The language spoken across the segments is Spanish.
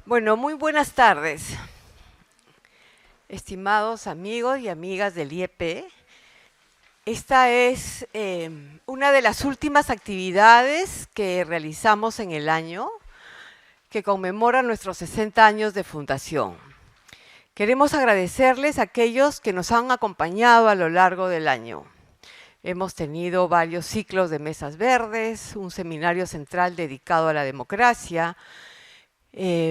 Bueno, muy buenas tardes, estimados amigos y amigas del IEP. Esta es una de las últimas actividades que realizamos en el año que conmemora nuestros 60 años de fundación. Queremos agradecerles a aquellos que nos han acompañado a lo largo del año. Hemos tenido varios ciclos de mesas verdes, un seminario central dedicado a la democracia,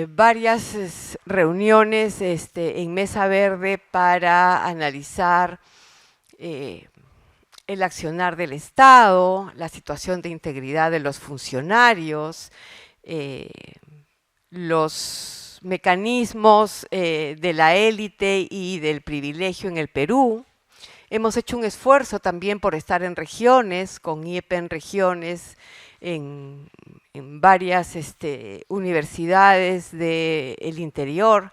varias reuniones en Mesa Verde para analizar el accionar del Estado, la situación de integridad de los funcionarios, los mecanismos de la élite y del privilegio en el Perú. Hemos hecho un esfuerzo también por estar en regiones, con IEP en regiones, en varias universidades del interior.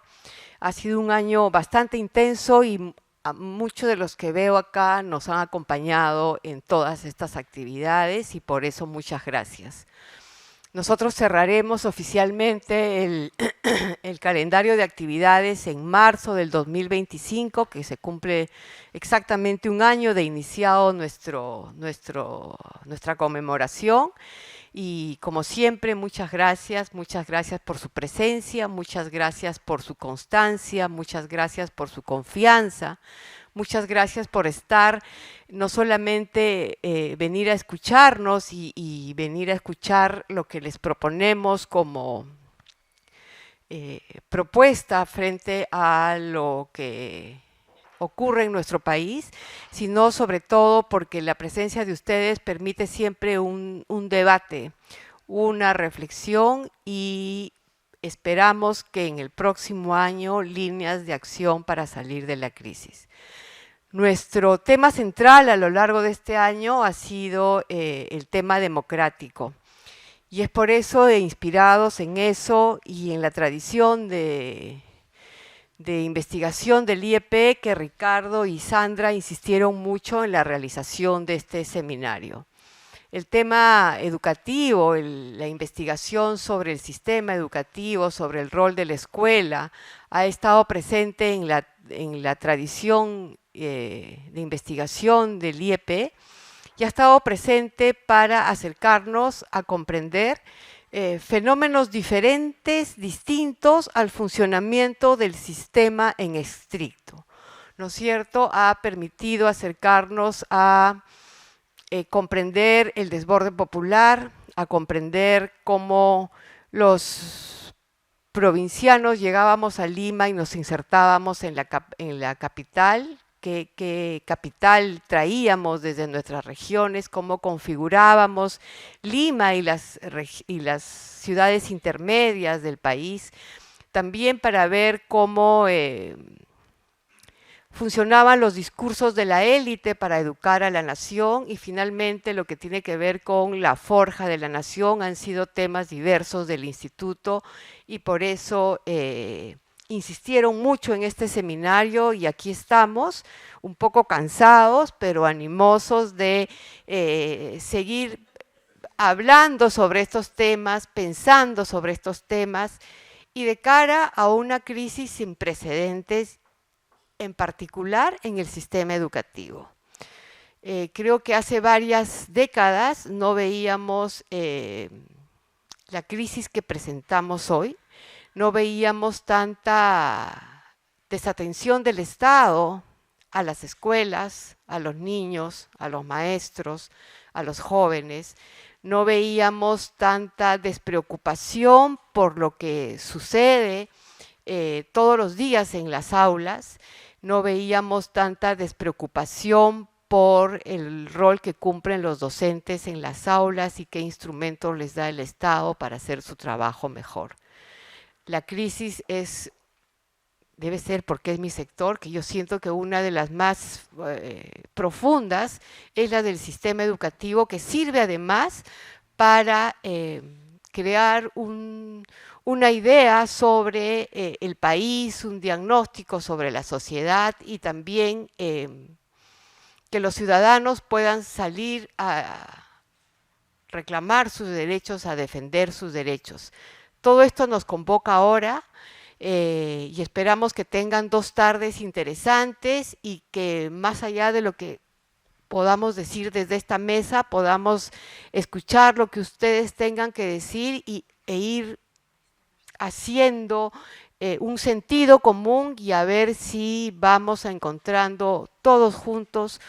Ha sido un año bastante intenso y a muchos de los que veo acá nos han acompañado en todas estas actividades y por eso muchas gracias. Nosotros cerraremos oficialmente el calendario de actividades en marzo del 2025, que se cumple exactamente un año de iniciado nuestra conmemoración. Y como siempre, muchas gracias por su presencia, muchas gracias por su constancia, muchas gracias por su confianza, muchas gracias por estar, no solamente venir a escucharnos y venir a escuchar lo que les proponemos como propuesta frente a lo que ocurre en nuestro país, sino sobre todo porque la presencia de ustedes permite siempre un debate, una reflexión y esperamos que en el próximo año líneas de acción para salir de la crisis. Nuestro tema central a lo largo de este año ha sido el tema democrático. Y es por eso, inspirados en eso y en la tradición de investigación del IEP, que Ricardo y Sandra insistieron mucho en la realización de este seminario. El tema educativo, la investigación sobre el sistema educativo, sobre el rol de la escuela, ha estado presente en la tradición de investigación del IEP y ha estado presente para acercarnos a comprender fenómenos diferentes, distintos al funcionamiento del sistema en estricto. ¿No es cierto? Ha permitido acercarnos a comprender el desborde popular, a comprender cómo los provincianos llegábamos a Lima y nos insertábamos en la capital, qué capital traíamos desde nuestras regiones, cómo configurábamos Lima y las ciudades intermedias del país, también para ver cómo funcionaban los discursos de la élite para educar a la nación y finalmente lo que tiene que ver con la forja de la nación han sido temas diversos del instituto y por eso insistieron mucho en este seminario y aquí estamos, un poco cansados pero animosos de seguir hablando sobre estos temas, pensando sobre estos temas y de cara a una crisis sin precedentes, en particular en el sistema educativo. Creo que hace varias décadas no veíamos la crisis que presentamos hoy, no veíamos tanta desatención del Estado a las escuelas, a los niños, a los maestros, a los jóvenes, no veíamos tanta despreocupación por lo que sucede todos los días en las aulas, no veíamos tanta despreocupación por el rol que cumplen los docentes en las aulas y qué instrumentos les da el Estado para hacer su trabajo mejor. La crisis debe ser porque es mi sector, que yo siento que una de las más profundas es la del sistema educativo, que sirve además para crear una idea sobre el país, un diagnóstico sobre la sociedad y también que los ciudadanos puedan salir a reclamar sus derechos, a defender sus derechos. todo esto nos convoca ahora y esperamos que tengan 2 tardes interesantes y que más allá de lo que podamos decir desde esta mesa, podamos escuchar lo que ustedes tengan que decir e ir haciendo un sentido común y a ver si vamos encontrando todos juntos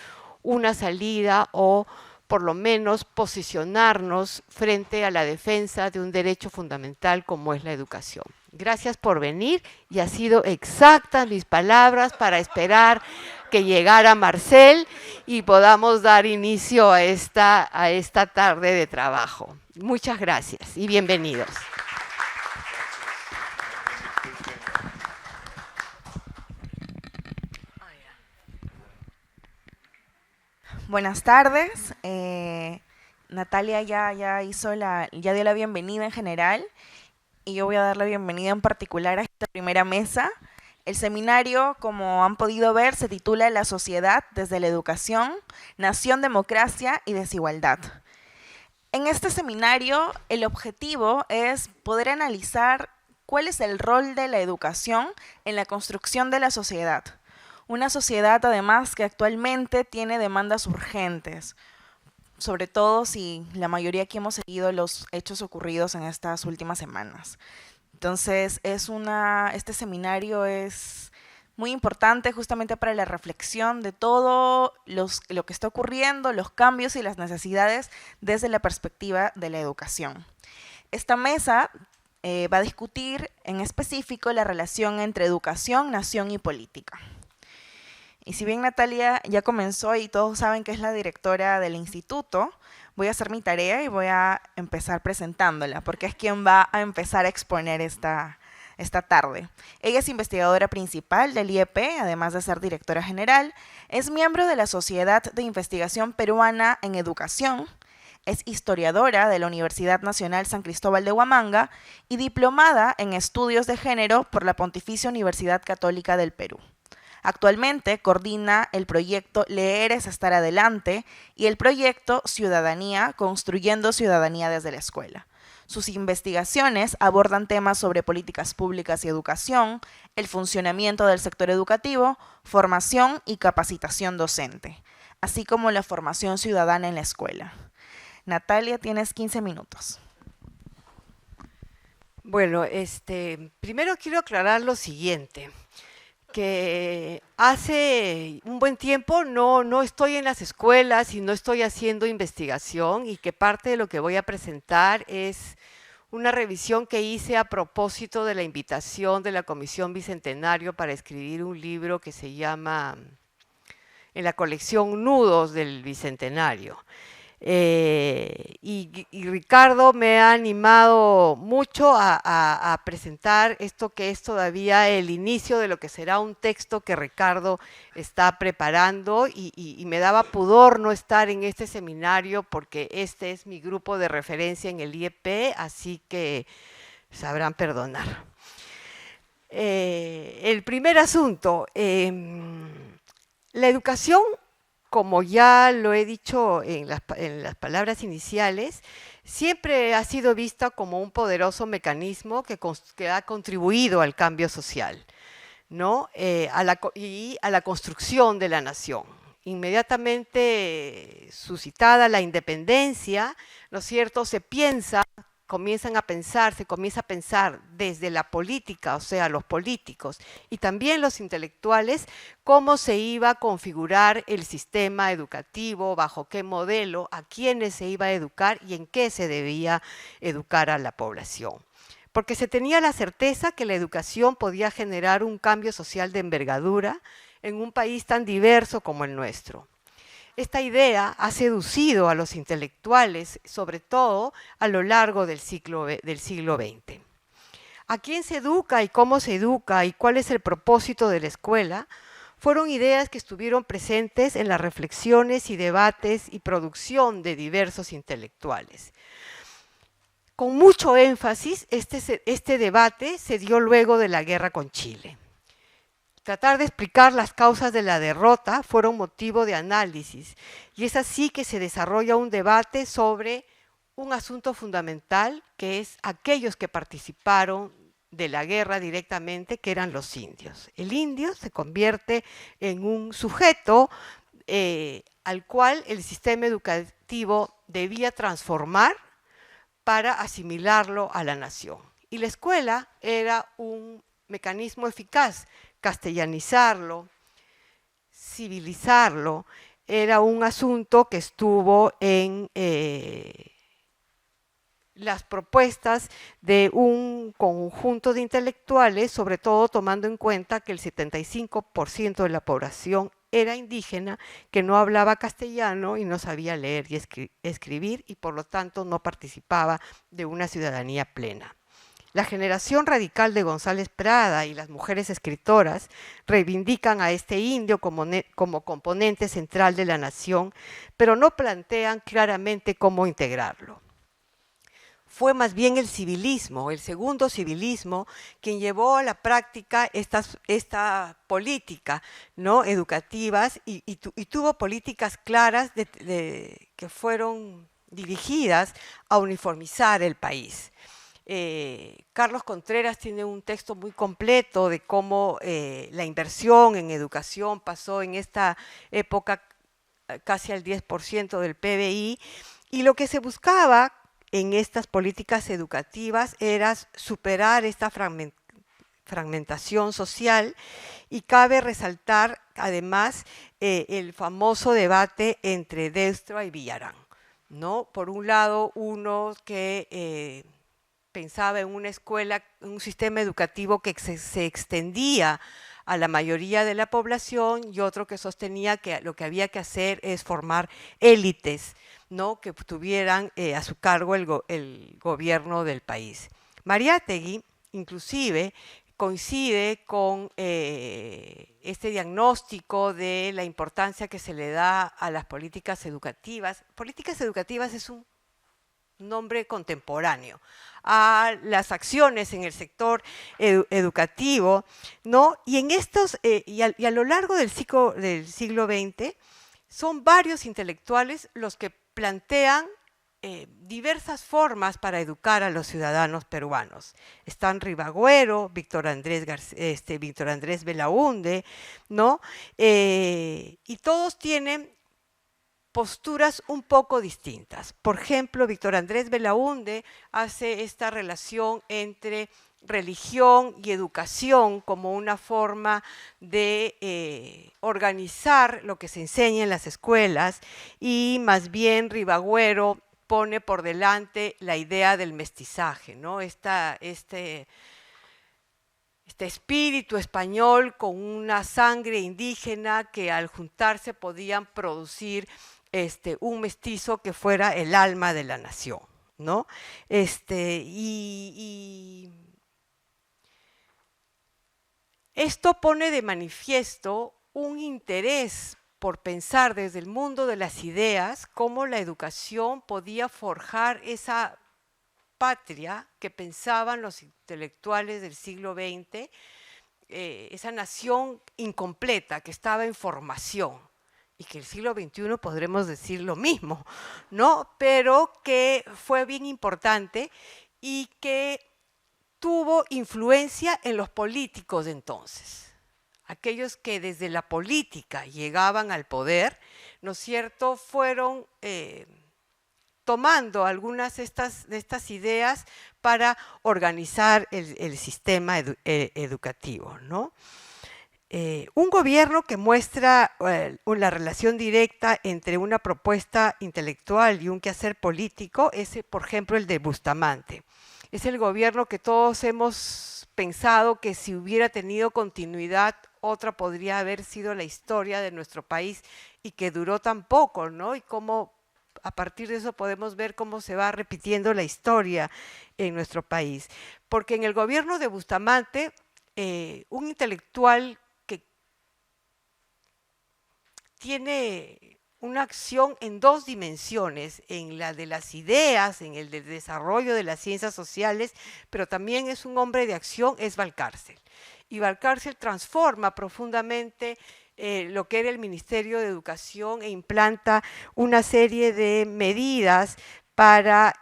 una salida o por lo menos posicionarnos frente a la defensa de un derecho fundamental como es la educación. Gracias por venir y ha sido exactas mis palabras para esperar que llegara Marcel y podamos dar inicio a esta tarde de trabajo. Muchas gracias y bienvenidos. Buenas tardes. Natalia ya dio la bienvenida en general y yo voy a dar la bienvenida en particular a esta primera mesa. El seminario, como han podido ver, se titula La sociedad desde la educación, nación, democracia y desigualdad. En este seminario, el objetivo es poder analizar cuál es el rol de la educación en la construcción de la sociedad. Una sociedad, además, que actualmente tiene demandas urgentes, sobre todo si la mayoría aquí hemos seguido los hechos ocurridos en estas últimas semanas. Entonces, este seminario es muy importante justamente para la reflexión de todo lo que está ocurriendo, los cambios y las necesidades desde la perspectiva de la educación. Esta mesa va a discutir en específico la relación entre educación, nación y política. Y si bien Natalia ya comenzó y todos saben que es la directora del instituto, voy a hacer mi tarea y voy a empezar presentándola, porque es quien va a empezar a exponer esta tarde. Ella es investigadora principal del IEP, además de ser directora general, es miembro de la Sociedad de Investigación Peruana en Educación, es historiadora de la Universidad Nacional San Cristóbal de Huamanga y diplomada en Estudios de Género por la Pontificia Universidad Católica del Perú. Actualmente coordina el proyecto Leer es estar adelante y el proyecto Ciudadanía, construyendo ciudadanía desde la escuela. Sus investigaciones abordan temas sobre políticas públicas y educación, el funcionamiento del sector educativo, formación y capacitación docente, así como la formación ciudadana en la escuela. Natalia, tienes 15 minutos. Bueno, primero quiero aclarar lo siguiente, que hace un buen tiempo no estoy en las escuelas y no estoy haciendo investigación y que parte de lo que voy a presentar es una revisión que hice a propósito de la invitación de la Comisión Bicentenario para escribir un libro que se llama En la colección Nudos del Bicentenario. Y Ricardo me ha animado mucho a presentar esto que es todavía el inicio de lo que será un texto que Ricardo está preparando y me daba pudor no estar en este seminario porque este es mi grupo de referencia en el IEP, así que sabrán perdonar. El primer asunto, la educación, como ya lo he dicho en las palabras iniciales, siempre ha sido vista como un poderoso mecanismo que ha contribuido al cambio social, ¿no? Y a la construcción de la nación. Inmediatamente suscitada la independencia, ¿no es cierto?, se comienza a pensar desde la política, o sea, los políticos y también los intelectuales, cómo se iba a configurar el sistema educativo, bajo qué modelo, a quiénes se iba a educar y en qué se debía educar a la población. Porque se tenía la certeza que la educación podía generar un cambio social de envergadura en un país tan diverso como el nuestro. Esta idea ha seducido a los intelectuales, sobre todo a lo largo del siglo XX. ¿A quién se educa y cómo se educa y cuál es el propósito de la escuela? Fueron ideas que estuvieron presentes en las reflexiones y debates y producción de diversos intelectuales. Con mucho énfasis, este debate se dio luego de la guerra con Chile. Tratar de explicar las causas de la derrota fueron motivo de análisis y es así que se desarrolla un debate sobre un asunto fundamental, que es aquellos que participaron de la guerra directamente, que eran los indios. El indio se convierte en un sujeto al cual el sistema educativo debía transformar para asimilarlo a la nación. Y la escuela era un mecanismo eficaz, castellanizarlo, civilizarlo, era un asunto que estuvo en las propuestas de un conjunto de intelectuales, sobre todo tomando en cuenta que el 75% de la población era indígena, que no hablaba castellano y no sabía leer y escribir, y por lo tanto no participaba de una ciudadanía plena. La generación radical de González Prada y las mujeres escritoras reivindican a este indio como componente central de la nación, pero no plantean claramente cómo integrarlo. Fue más bien el civilismo, el segundo civilismo, quien llevó a la práctica esta política, ¿no?, educativas y tuvo políticas claras que fueron dirigidas a uniformizar el país. Carlos Contreras tiene un texto muy completo de cómo la inversión en educación pasó en esta época casi al 10% del PBI, y lo que se buscaba en estas políticas educativas era superar esta fragmentación social, y cabe resaltar además el famoso debate entre Destra y Villarán, ¿no? Por un lado, uno que pensaba en una escuela, un sistema educativo que se extendía a la mayoría de la población, y otro que sostenía que lo que había que hacer es formar élites, ¿no?, que tuvieran a su cargo el gobierno del país. Mariátegui, inclusive, coincide con este diagnóstico de la importancia que se le da a las políticas educativas. Políticas educativas es un nombre contemporáneo a las acciones en el sector educativo, ¿no? Y en estos y a lo largo del siglo XX son varios intelectuales los que plantean diversas formas para educar a los ciudadanos peruanos. Están Ribagüero, Víctor Andrés Belaúnde, ¿no? Y todos tienen posturas un poco distintas. Por ejemplo, Víctor Andrés Belaúnde hace esta relación entre religión y educación como una forma de organizar lo que se enseña en las escuelas, y más bien Ribagüero pone por delante la idea del mestizaje, ¿no? Este espíritu español con una sangre indígena que al juntarse podían producir un mestizo que fuera el alma de la nación, ¿no? Y esto pone de manifiesto un interés por pensar desde el mundo de las ideas cómo la educación podía forjar esa patria que pensaban los intelectuales del siglo XX, esa nación incompleta que estaba en formación, y que el siglo XXI podremos decir lo mismo, ¿no? Pero que fue bien importante y que tuvo influencia en los políticos de entonces. Aquellos que desde la política llegaban al poder, ¿no es cierto?, fueron tomando algunas de estas ideas para organizar el sistema educativo, ¿no? Un gobierno que muestra la relación directa entre una propuesta intelectual y un quehacer político es, por ejemplo, el de Bustamante. Es el gobierno que todos hemos pensado que si hubiera tenido continuidad, otra podría haber sido la historia de nuestro país, y que duró tan poco, ¿no? Y cómo a partir de eso podemos ver cómo se va repitiendo la historia en nuestro país. Porque en el gobierno de Bustamante, un intelectual tiene una acción en dos dimensiones, en la de las ideas, en el del desarrollo de las ciencias sociales, pero también es un hombre de acción, es Valcárcel. Y Valcárcel transforma profundamente lo que era el Ministerio de Educación e implanta una serie de medidas para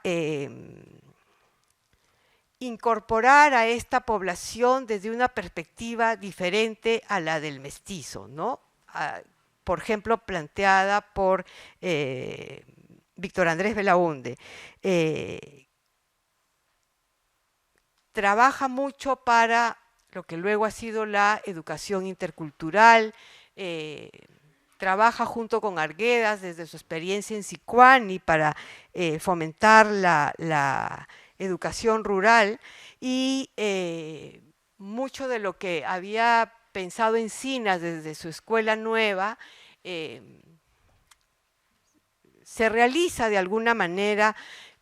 incorporar a esta población desde una perspectiva diferente a la del mestizo, ¿no? Por ejemplo, planteada por Víctor Andrés Belaunde. Trabaja mucho para lo que luego ha sido la educación intercultural, trabaja junto con Arguedas desde su experiencia en Sicuani para fomentar la educación rural y mucho de lo que había pensado Encinas desde su escuela nueva se realiza de alguna manera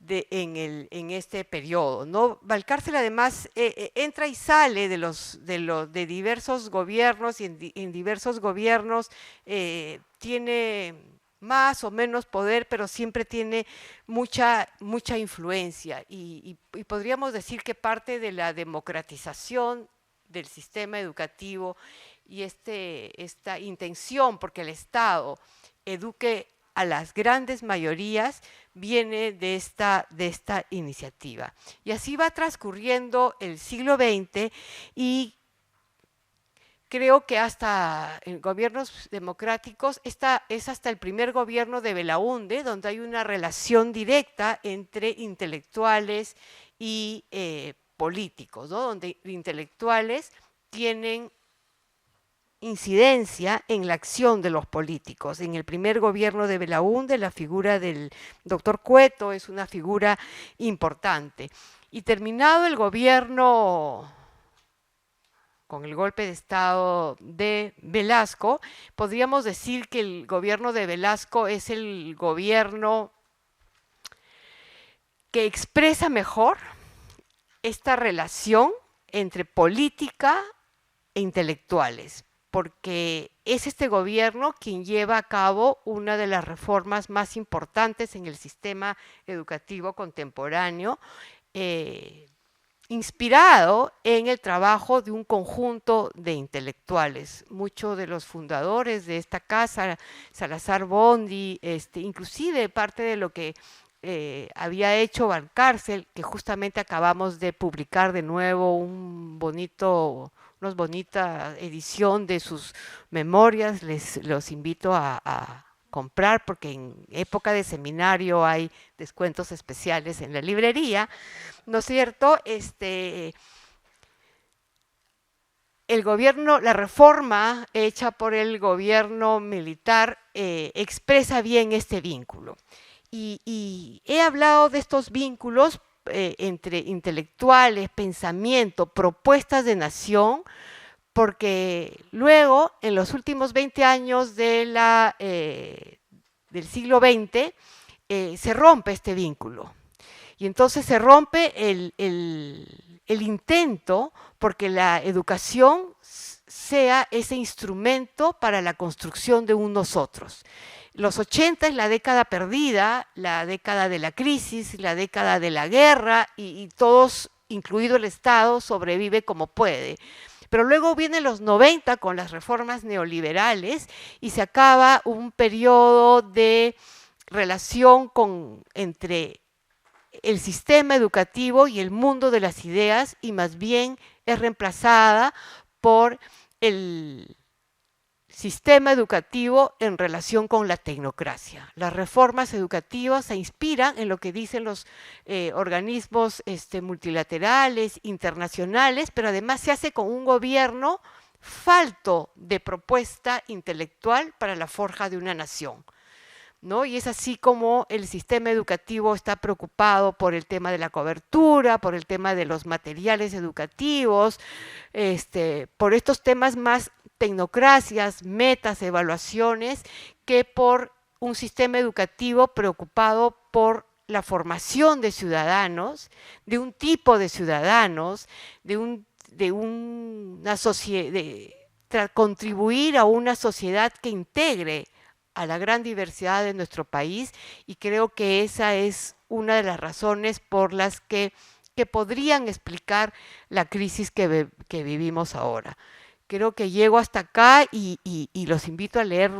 en este periodo, ¿no? Valcárcel además entra y sale de diversos gobiernos y en diversos gobiernos tiene más o menos poder, pero siempre tiene mucha influencia y podríamos decir que parte de la democratización del sistema educativo y esta intención porque el Estado eduque a las grandes mayorías viene de esta iniciativa. Y así va transcurriendo el siglo XX y creo que hasta en gobiernos democráticos, es hasta el primer gobierno de Belaunde, donde hay una relación directa entre intelectuales y políticos, ¿no? Donde intelectuales tienen incidencia en la acción de los políticos. En el primer gobierno de Belaunde, la figura del doctor Cueto es una figura importante. Y terminado el gobierno con el golpe de Estado de Velasco, podríamos decir que el gobierno de Velasco es el gobierno que expresa mejor esta relación entre política e intelectuales, porque es este gobierno quien lleva a cabo una de las reformas más importantes en el sistema educativo contemporáneo, inspirado en el trabajo de un conjunto de intelectuales. Muchos de los fundadores de esta casa, Salazar Bondi, inclusive parte de lo que había hecho Valcárcel, que justamente acabamos de publicar de nuevo una bonita edición de sus memorias, los invito a comprar porque en época de seminario hay descuentos especiales en la librería, ¿no es cierto? El gobierno, la reforma hecha por el gobierno militar expresa bien este vínculo. Y he hablado de estos vínculos entre intelectuales, pensamiento, propuestas de nación, porque luego, en los últimos 20 años del siglo XX, se rompe este vínculo. Y entonces se rompe el intento porque la educación sea ese instrumento para la construcción de un nosotros. Los 80 es la década perdida, la década de la crisis, la década de la guerra y todos, incluido el Estado, sobrevive como puede. Pero luego vienen los 90 con las reformas neoliberales y se acaba un periodo de relación entre el sistema educativo y el mundo de las ideas y más bien es reemplazada por el sistema educativo en relación con la tecnocracia. Las reformas educativas se inspiran en lo que dicen los organismos multilaterales, internacionales, pero además se hace con un gobierno falto de propuesta intelectual para la forja de una nación, ¿no? Y es así como el sistema educativo está preocupado por el tema de la cobertura, por el tema de los materiales educativos, por estos temas más tecnocracias, metas, evaluaciones, que por un sistema educativo preocupado por la formación de ciudadanos, de un tipo de ciudadanos, contribuir a una sociedad que integre a la gran diversidad de nuestro país, y creo que esa es una de las razones por las que podrían explicar la crisis que vivimos ahora. Creo que llego hasta acá y los invito a leer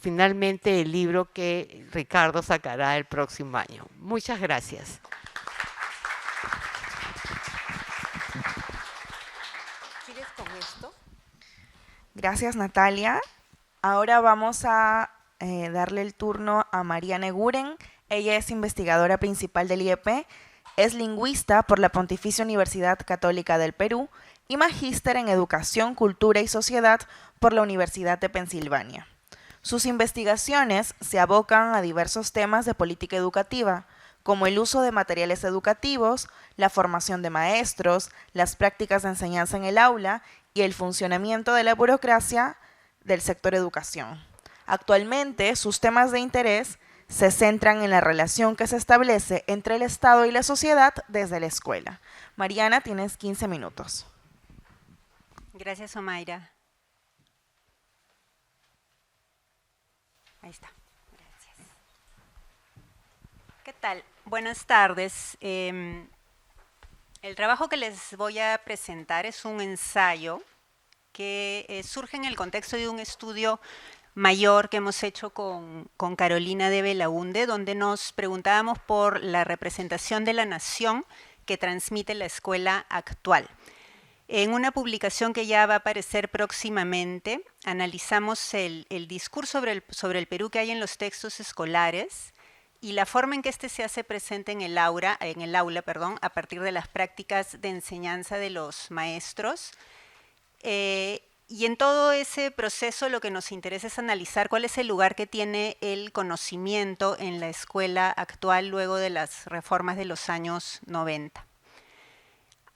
finalmente el libro que Ricardo sacará el próximo año. Muchas gracias. ¿Sigues con esto? Gracias, Natalia. Ahora vamos a darle el turno a Mariana Eguren. Ella es investigadora principal del IEP, es lingüista por la Pontificia Universidad Católica del Perú y magíster en Educación, Cultura y Sociedad por la Universidad de Pensilvania. Sus investigaciones se abocan a diversos temas de política educativa, como el uso de materiales educativos, la formación de maestros, las prácticas de enseñanza en el aula y el funcionamiento de la burocracia del sector educación. Actualmente, sus temas de interés se centran en la relación que se establece entre el Estado y la sociedad desde la escuela. Mariana, tienes 15 minutos. Gracias, Omaira. Ahí está. Gracias. ¿Qué tal? Buenas tardes. El trabajo que les voy a presentar es un ensayo que surge en el contexto de un estudio mayor que hemos hecho con Carolina de Belaunde, donde nos preguntábamos por la representación de la nación que transmite la escuela actual. En una publicación que ya va a aparecer próximamente, analizamos el discurso sobre el Perú que hay en los textos escolares y la forma en que este se hace presente en el aula, a partir de las prácticas de enseñanza de los maestros. Y en todo ese proceso lo que nos interesa es analizar cuál es el lugar que tiene el conocimiento en la escuela actual luego de las reformas de los años 90.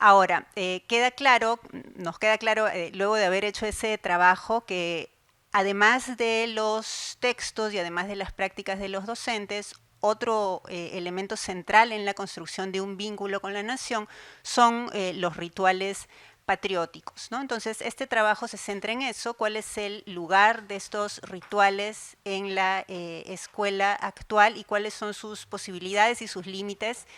Ahora, nos queda claro, luego de haber hecho ese trabajo, que además de los textos y además de las prácticas de los docentes, otro elemento central en la construcción de un vínculo con la nación son los rituales patrióticos, ¿no? Entonces, este trabajo se centra en eso, cuál es el lugar de estos rituales en la escuela actual y cuáles son sus posibilidades y sus límites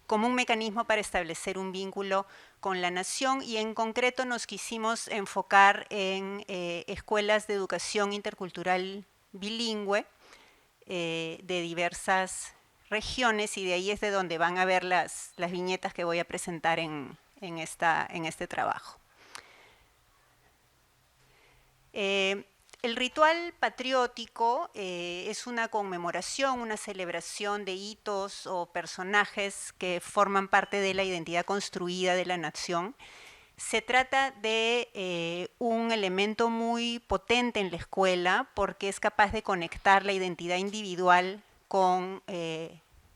como un mecanismo para establecer un vínculo con la nación, y en concreto nos quisimos enfocar en escuelas de educación intercultural bilingüe de diversas regiones, y de ahí es de donde van a ver las viñetas que voy a presentar en este trabajo. El ritual patriótico es una conmemoración, una celebración de hitos o personajes que forman parte de la identidad construida de la nación. Se trata de un elemento muy potente en la escuela porque es capaz de conectar la identidad individual con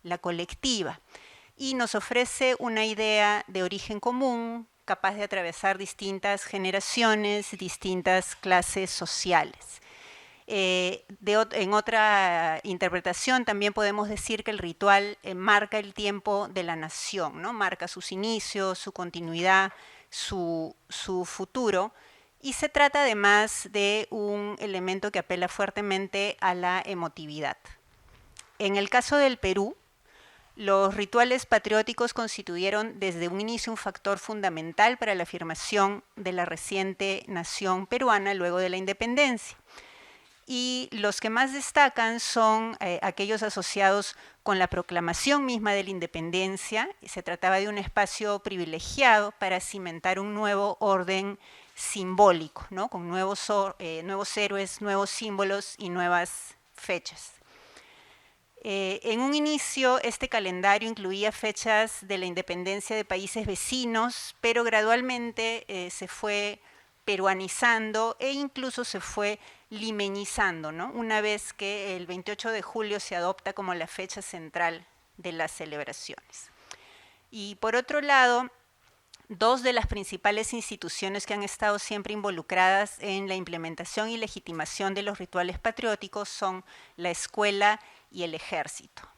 la colectiva y nos ofrece una idea de origen común, capaz de atravesar distintas generaciones, distintas clases sociales. En otra interpretación también podemos decir que el ritual marca el tiempo de la nación, ¿no? Marca sus inicios, su continuidad, su futuro, y se trata además de un elemento que apela fuertemente a la emotividad. En el caso del Perú, los rituales patrióticos constituyeron desde un inicio un factor fundamental para la afirmación de la reciente nación peruana luego de la independencia. Y los que más destacan son aquellos asociados con la proclamación misma de la independencia. Se trataba de un espacio privilegiado para cimentar un nuevo orden simbólico, ¿no? Con nuevos héroes, nuevos símbolos y nuevas fechas. En un inicio, este calendario incluía fechas de la independencia de países vecinos, pero gradualmente se fue peruanizando e incluso se fue limeñizando, ¿no? Una vez que el 28 de julio se adopta como la fecha central de las celebraciones. Y por otro lado, dos de las principales instituciones que han estado siempre involucradas en la implementación y legitimación de los rituales patrióticos son la escuela y el ejército.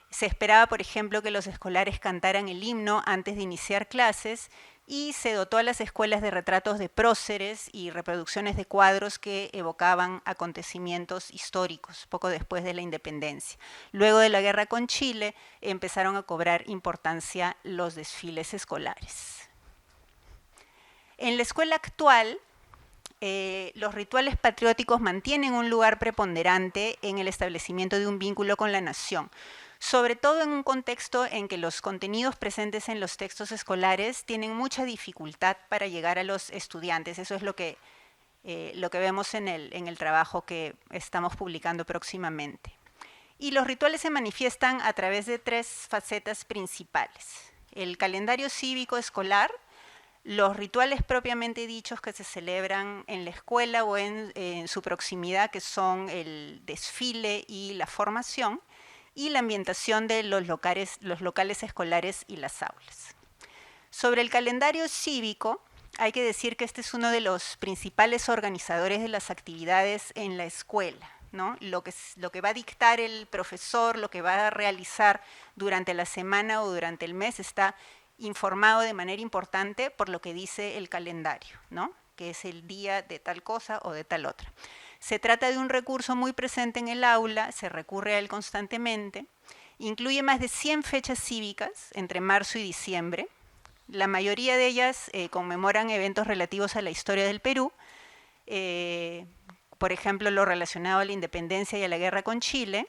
Se esperaba, por ejemplo, que los escolares cantaran el himno antes de iniciar clases y se dotó a las escuelas de retratos de próceres y reproducciones de cuadros que evocaban acontecimientos históricos poco después de la independencia. Luego de la guerra con Chile empezaron a cobrar importancia los desfiles escolares. En la escuela actual, los rituales patrióticos mantienen un lugar preponderante en el establecimiento de un vínculo con la nación, sobre todo en un contexto en que los contenidos presentes en los textos escolares tienen mucha dificultad para llegar a los estudiantes. Eso es lo que vemos en el trabajo que estamos publicando próximamente. Y los rituales se manifiestan a través de 3 facetas principales: el calendario cívico escolar, los rituales propiamente dichos que se celebran en la escuela o en su proximidad, que son el desfile y la formación, y la ambientación de los locales escolares y las aulas. Sobre el calendario cívico, hay que decir que este es uno de los principales organizadores de las actividades en la escuela, ¿no? Lo que va a dictar el profesor, lo que va a realizar durante la semana o durante el mes está informado de manera importante por lo que dice el calendario, ¿no? Que es el día de tal cosa o de tal otra. Se trata de un recurso muy presente en el aula, se recurre a él constantemente, incluye más de 100 fechas cívicas entre marzo y diciembre. La mayoría de ellas conmemoran eventos relativos a la historia del Perú, por ejemplo, lo relacionado a la independencia y a la guerra con Chile,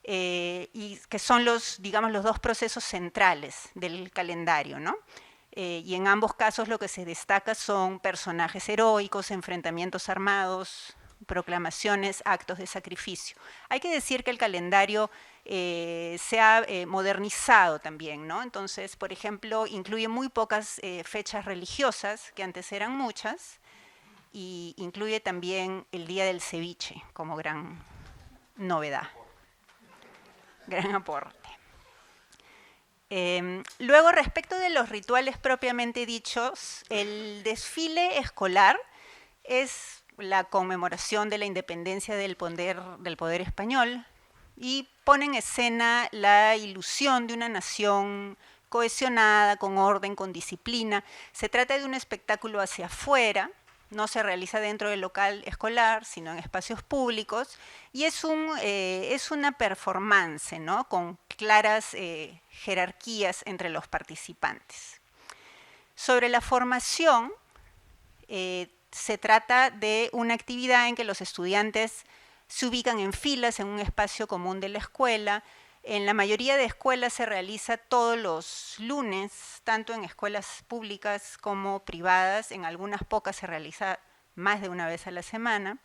y que son los 2 procesos centrales del calendario, ¿no? Y en ambos casos lo que se destaca son personajes heroicos, enfrentamientos armados, proclamaciones, actos de sacrificio. Hay que decir que el calendario se ha modernizado también, ¿no? Entonces, por ejemplo, incluye muy pocas fechas religiosas, que antes eran muchas, y incluye también el Día del Ceviche como gran novedad, gran aporte. Luego, respecto de los rituales propiamente dichos, el desfile escolar es la conmemoración de la independencia del poder español y pone en escena la ilusión de una nación cohesionada, con orden, con disciplina. Se trata de un espectáculo hacia afuera, no se realiza dentro del local escolar, sino en espacios públicos, y es una performance, ¿no? Con claras jerarquías entre los participantes. Sobre la formación, se trata de una actividad en que los estudiantes se ubican en filas en un espacio común de la escuela. En la mayoría de escuelas se realiza todos los lunes, tanto en escuelas públicas como privadas. En algunas pocas se realiza más de una vez a la semana.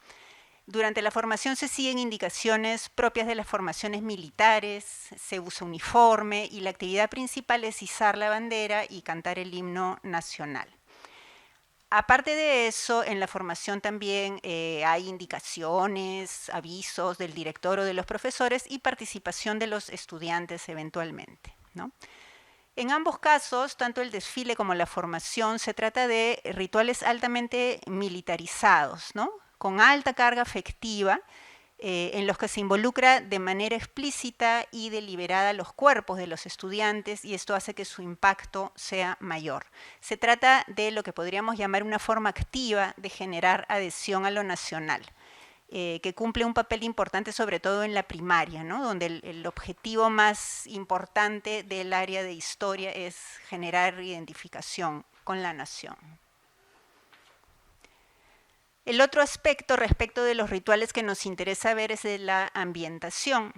Durante la formación se siguen indicaciones propias de las formaciones militares, se usa uniforme y la actividad principal es izar la bandera y cantar el himno nacional. Aparte de eso, en la formación también hay indicaciones, avisos del director o de los profesores y participación de los estudiantes eventualmente, ¿no? En ambos casos, tanto el desfile como la formación, se trata de rituales altamente militarizados, ¿no? Con alta carga afectiva, en los que se involucra de manera explícita y deliberada los cuerpos de los estudiantes, y esto hace que su impacto sea mayor. Se trata de lo que podríamos llamar una forma activa de generar adhesión a lo nacional, que cumple un papel importante sobre todo en la primaria, ¿no? Donde el objetivo más importante del área de historia es generar identificación con la nación. El otro aspecto respecto de los rituales que nos interesa ver es de la ambientación.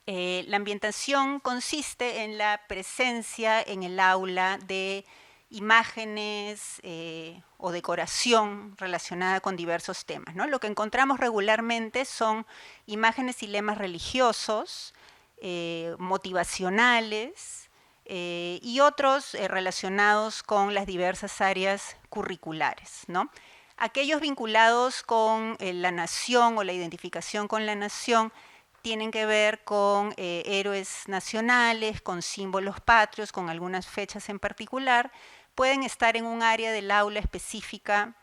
La ambientación consiste en la presencia en el aula de imágenes o decoración relacionada con diversos temas, ¿no? Lo que encontramos regularmente son imágenes y lemas religiosos, motivacionales y otros relacionados con las diversas áreas curriculares, ¿no? Aquellos vinculados con la nación o la identificación con la nación tienen que ver con héroes nacionales, con símbolos patrios, con algunas fechas en particular. Pueden estar en un área del aula específica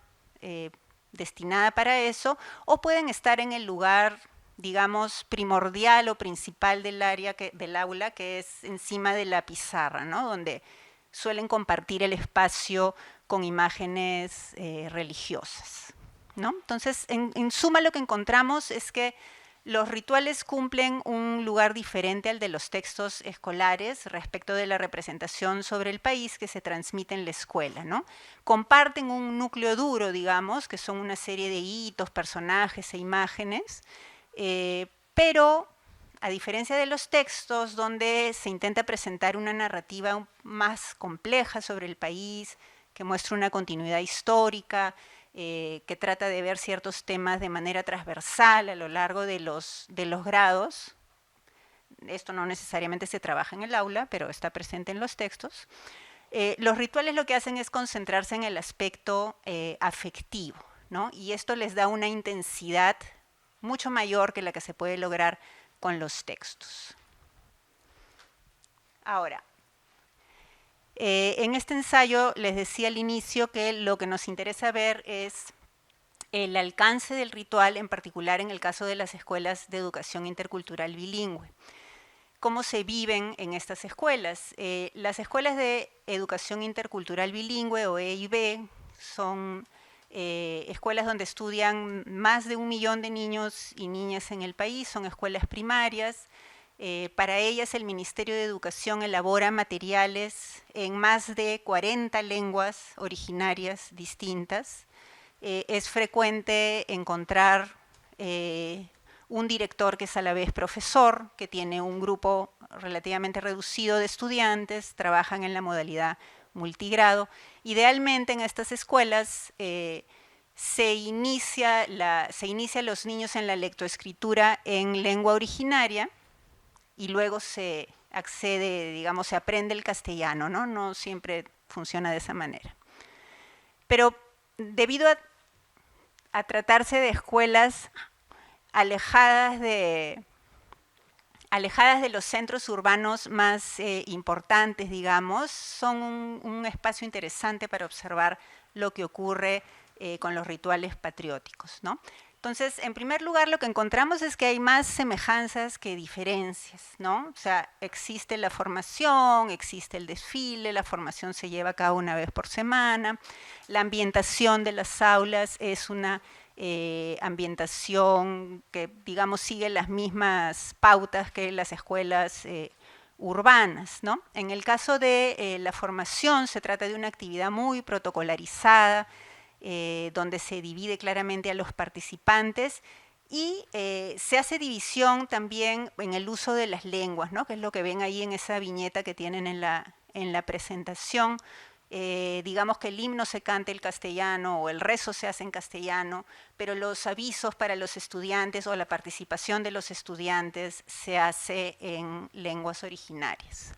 destinada para eso, o pueden estar en el lugar, digamos, primordial o principal del área del aula, que es encima de la pizarra, ¿no? Donde suelen compartir el espacio con imágenes religiosas, ¿no? Entonces, en suma, lo que encontramos es que Los rituales cumplen un lugar diferente al de los textos escolares respecto de la representación sobre el país que se transmite en la escuela, ¿no? Comparten un núcleo duro, digamos, que son una serie de hitos, personajes e imágenes, pero a diferencia de los textos donde se intenta presentar una narrativa más compleja sobre el país, que muestra una continuidad histórica, que trata de ver ciertos temas de manera transversal a lo largo de los grados. Esto no necesariamente se trabaja en el aula, pero está presente en los textos. Los rituales lo que hacen es concentrarse en el aspecto afectivo, ¿no? Y esto les da una intensidad mucho mayor que la que se puede lograr con los textos. Ahora, en este ensayo les decía al inicio que lo que nos interesa ver es el alcance del ritual, en particular en el caso de las escuelas de educación intercultural bilingüe. ¿Cómo se viven en estas escuelas? Las escuelas de educación intercultural bilingüe, o EIB, son escuelas donde estudian más de 1 millón de niños y niñas en el país, son escuelas primarias. Para ellas el Ministerio de Educación elabora materiales en más de 40 lenguas originarias distintas. Es frecuente encontrar un director que es a la vez profesor, que tiene un grupo relativamente reducido de estudiantes, trabajan en la modalidad multigrado. Idealmente en estas escuelas se inicia a los niños en la lectoescritura en lengua originaria, y luego se accede, digamos, se aprende el castellano, ¿no? No siempre funciona de esa manera. Pero debido a tratarse de escuelas alejadas de los centros urbanos más importantes, digamos, son un espacio interesante para observar lo que ocurre con los rituales patrióticos, ¿no? Entonces, en primer lugar, lo que encontramos es que hay más semejanzas que diferencias, ¿no? O sea, existe la formación, existe el desfile, la formación se lleva a cabo una vez por semana, la ambientación de las aulas es una ambientación que, digamos, sigue las mismas pautas que las escuelas urbanas, ¿no? En el caso de la formación, se trata de una actividad muy protocolarizada, donde se divide claramente a los participantes y se hace división también en el uso de las lenguas, ¿no? Que es lo que ven ahí en esa viñeta que tienen en la presentación. Digamos que el himno se canta en castellano o el rezo se hace en castellano, pero los avisos para los estudiantes o la participación de los estudiantes se hace en lenguas originarias.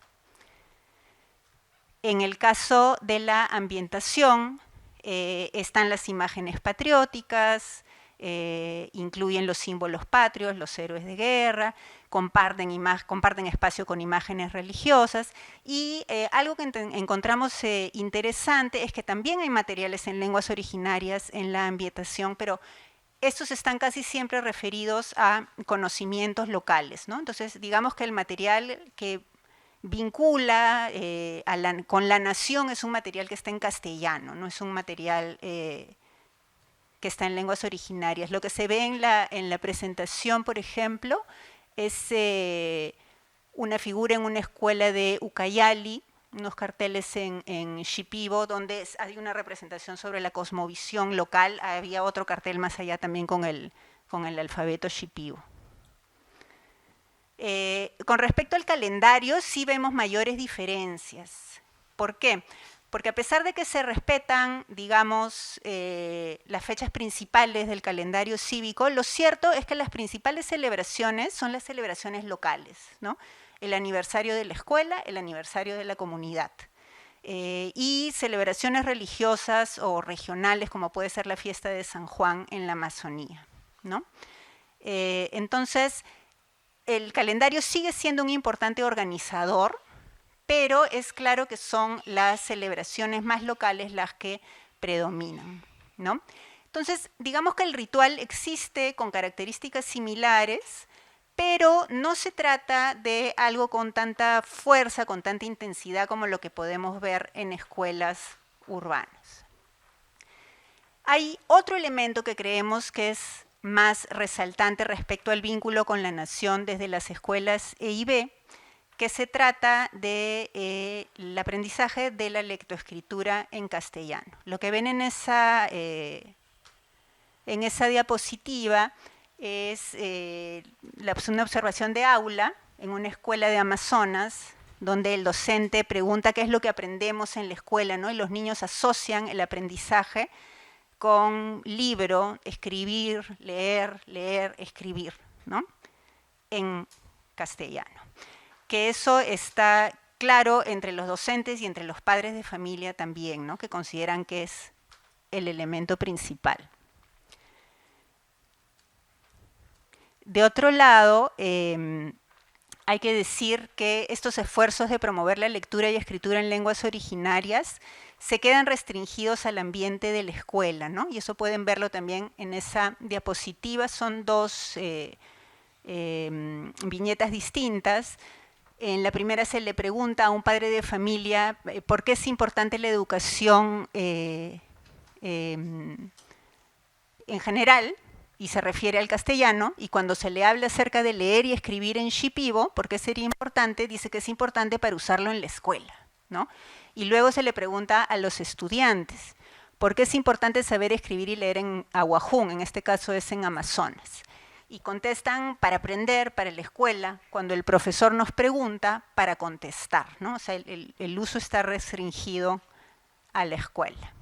En el caso de la ambientación, están las imágenes patrióticas, incluyen los símbolos patrios, los héroes de guerra, comparten espacio con imágenes religiosas y algo que encontramos interesante es que también hay materiales en lenguas originarias en la ambientación, pero estos están casi siempre referidos a conocimientos locales, ¿no? Entonces, digamos que el material que vincula con la nación es un material que está en castellano, no es un material que está en lenguas originarias. Lo que se ve en la presentación, por ejemplo, es una figura en una escuela de Ucayali, unos carteles en Shipibo, donde hay una representación sobre la cosmovisión local. Había otro cartel más allá también con el alfabeto Shipibo. Con respecto al calendario, sí vemos mayores diferencias. ¿Por qué? Porque a pesar de que se respetan, digamos, las fechas principales del calendario cívico, lo cierto es que las principales celebraciones son las celebraciones locales, ¿no? El aniversario de la escuela, el aniversario de la comunidad. Y celebraciones religiosas o regionales, como puede ser la fiesta de San Juan en la Amazonía, ¿no? Entonces, el calendario sigue siendo un importante organizador, pero es claro que son las celebraciones más locales las que predominan, ¿no? Entonces, digamos que el ritual existe con características similares, pero no se trata de algo con tanta fuerza, con tanta intensidad como lo que podemos ver en escuelas urbanas. Hay otro elemento que creemos que es más resaltante respecto al vínculo con la nación desde las escuelas EIB, que se trata del aprendizaje de la lectoescritura en castellano. Lo que ven en esa diapositiva es una observación de aula en una escuela de Amazonas, donde el docente pregunta qué es lo que aprendemos en la escuela, ¿no? Y los niños asocian el aprendizaje con libro, escribir, leer, escribir, ¿no? En castellano. Que eso está claro entre los docentes y entre los padres de familia también, ¿no? Que consideran que es el elemento principal. De otro lado, hay que decir que estos esfuerzos de promover la lectura y escritura en lenguas originarias se quedan restringidos al ambiente de la escuela, ¿no? Y eso pueden verlo también en esa diapositiva. Son dos viñetas distintas. En la primera se le pregunta a un padre de familia por qué es importante la educación en general, y se refiere al castellano, y cuando se le habla acerca de leer y escribir en Shipibo, ¿por qué sería importante? Dice que es importante para usarlo en la escuela, ¿no? Y luego se le pregunta a los estudiantes, ¿por qué es importante saber escribir y leer en Aguajún? En este caso es en Amazonas. Y contestan para aprender, para la escuela, cuando el profesor nos pregunta, para contestar, ¿no? O sea, el uso está restringido a la escuela.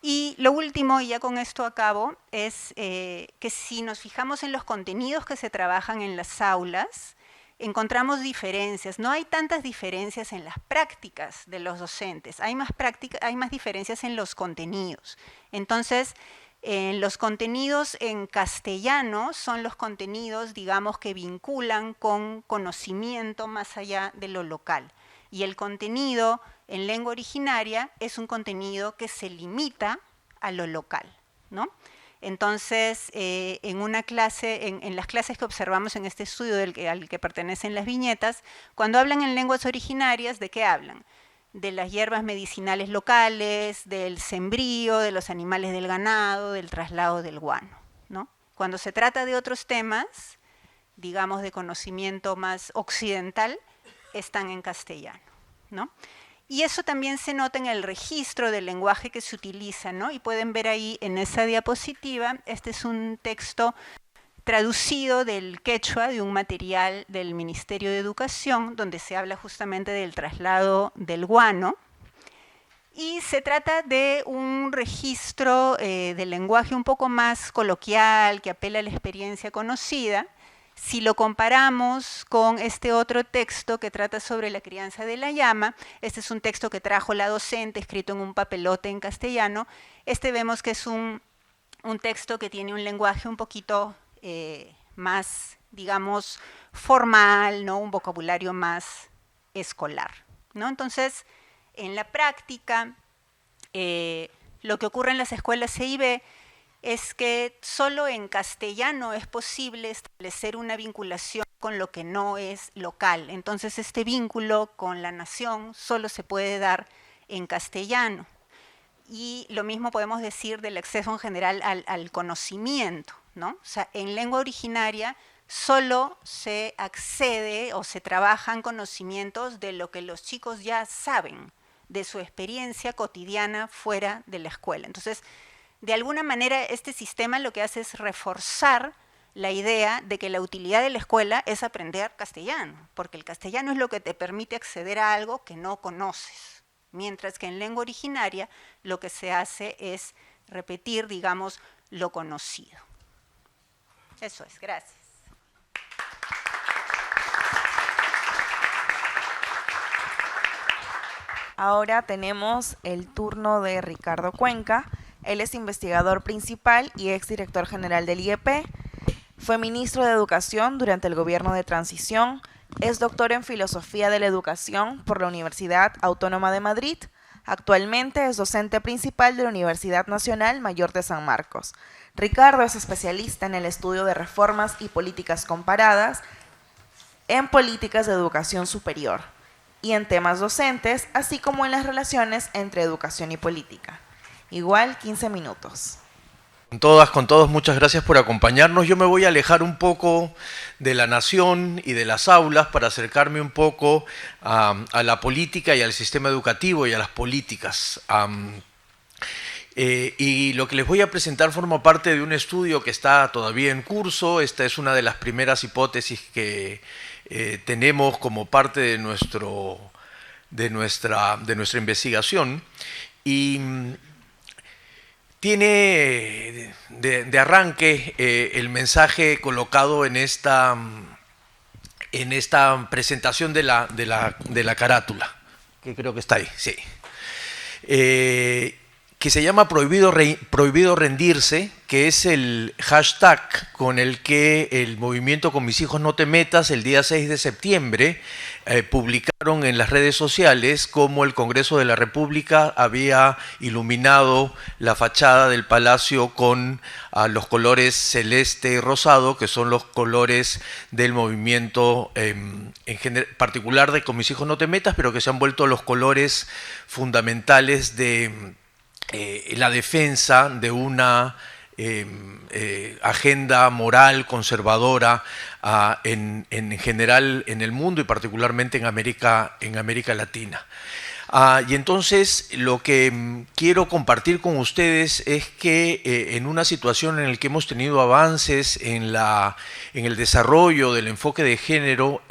Y lo último, y ya con esto acabo, es que si nos fijamos en los contenidos que se trabajan en las aulas, encontramos diferencias. No hay tantas diferencias en las prácticas de los docentes, hay más diferencias en los contenidos. Entonces, los contenidos en castellano son los contenidos, digamos, que vinculan con conocimiento más allá de lo local. Y el contenido en lengua originaria es un contenido que se limita a lo local, ¿no? Entonces, en una clase, en las clases que observamos en este estudio al que pertenecen las viñetas, cuando hablan en lenguas originarias, ¿de qué hablan? De las hierbas medicinales locales, del sembrío, de los animales del ganado, del traslado del guano, ¿no? Cuando se trata de otros temas, digamos de conocimiento más occidental, están en castellano, ¿no? Y eso también se nota en el registro del lenguaje que se utiliza, ¿no? Y pueden ver ahí en esa diapositiva, este es un texto traducido del quechua, de un material del Ministerio de Educación, donde se habla justamente del traslado del guano. Y se trata de un registro del lenguaje un poco más coloquial, que apela a la experiencia conocida. Si lo comparamos con este otro texto que trata sobre la crianza de la llama, este es un texto que trajo la docente, escrito en un papelote en castellano. Vemos que es un texto que tiene un lenguaje un poquito más, digamos, formal, ¿no? Un vocabulario más escolar, ¿no? Entonces, en la práctica, lo que ocurre en las escuelas CIB es que solo en castellano es posible establecer una vinculación con lo que no es local. Entonces, este vínculo con la nación solo se puede dar en castellano. Y lo mismo podemos decir del acceso en general al conocimiento, ¿no? O sea, en lengua originaria solo se accede o se trabajan conocimientos de lo que los chicos ya saben, de su experiencia cotidiana fuera de la escuela. Entonces, de alguna manera, este sistema lo que hace es reforzar la idea de que la utilidad de la escuela es aprender castellano, porque el castellano es lo que te permite acceder a algo que no conoces, mientras que en lengua originaria lo que se hace es repetir, digamos, lo conocido. Eso es, gracias. Ahora tenemos el turno de Ricardo Cuenca. Él es investigador principal y exdirector general del IEP. Fue ministro de Educación durante el gobierno de transición. Es doctor en Filosofía de la Educación por la Universidad Autónoma de Madrid. Actualmente es docente principal de la Universidad Nacional Mayor de San Marcos. Ricardo es especialista en el estudio de reformas y políticas comparadas en políticas de educación superior y en temas docentes, así como en las relaciones entre educación y política. Igual 15 minutos. Con todas, con todos, muchas gracias por acompañarnos. Yo me voy a alejar un poco de la nación y de las aulas para acercarme un poco a la política y al sistema educativo y a las políticas. Y lo que les voy a presentar forma parte de un estudio que está todavía en curso. Esta es una de las primeras hipótesis que tenemos como parte de nuestra investigación. Y tiene de arranque el mensaje colocado en esta presentación de la carátula, que creo que está ahí, sí. Que se llama Prohibido Rendirse, que es el hashtag con el que el movimiento Con Mis Hijos No Te Metas el día 6 de septiembre publicaron en las redes sociales cómo el Congreso de la República había iluminado la fachada del Palacio con los colores celeste y rosado, que son los colores del movimiento en particular de Con Mis Hijos No Te Metas, pero que se han vuelto los colores fundamentales de la defensa de una agenda moral conservadora en general en el mundo y particularmente en América Latina. Y entonces lo que quiero compartir con ustedes es que en una situación en la que hemos tenido avances en el desarrollo del enfoque de género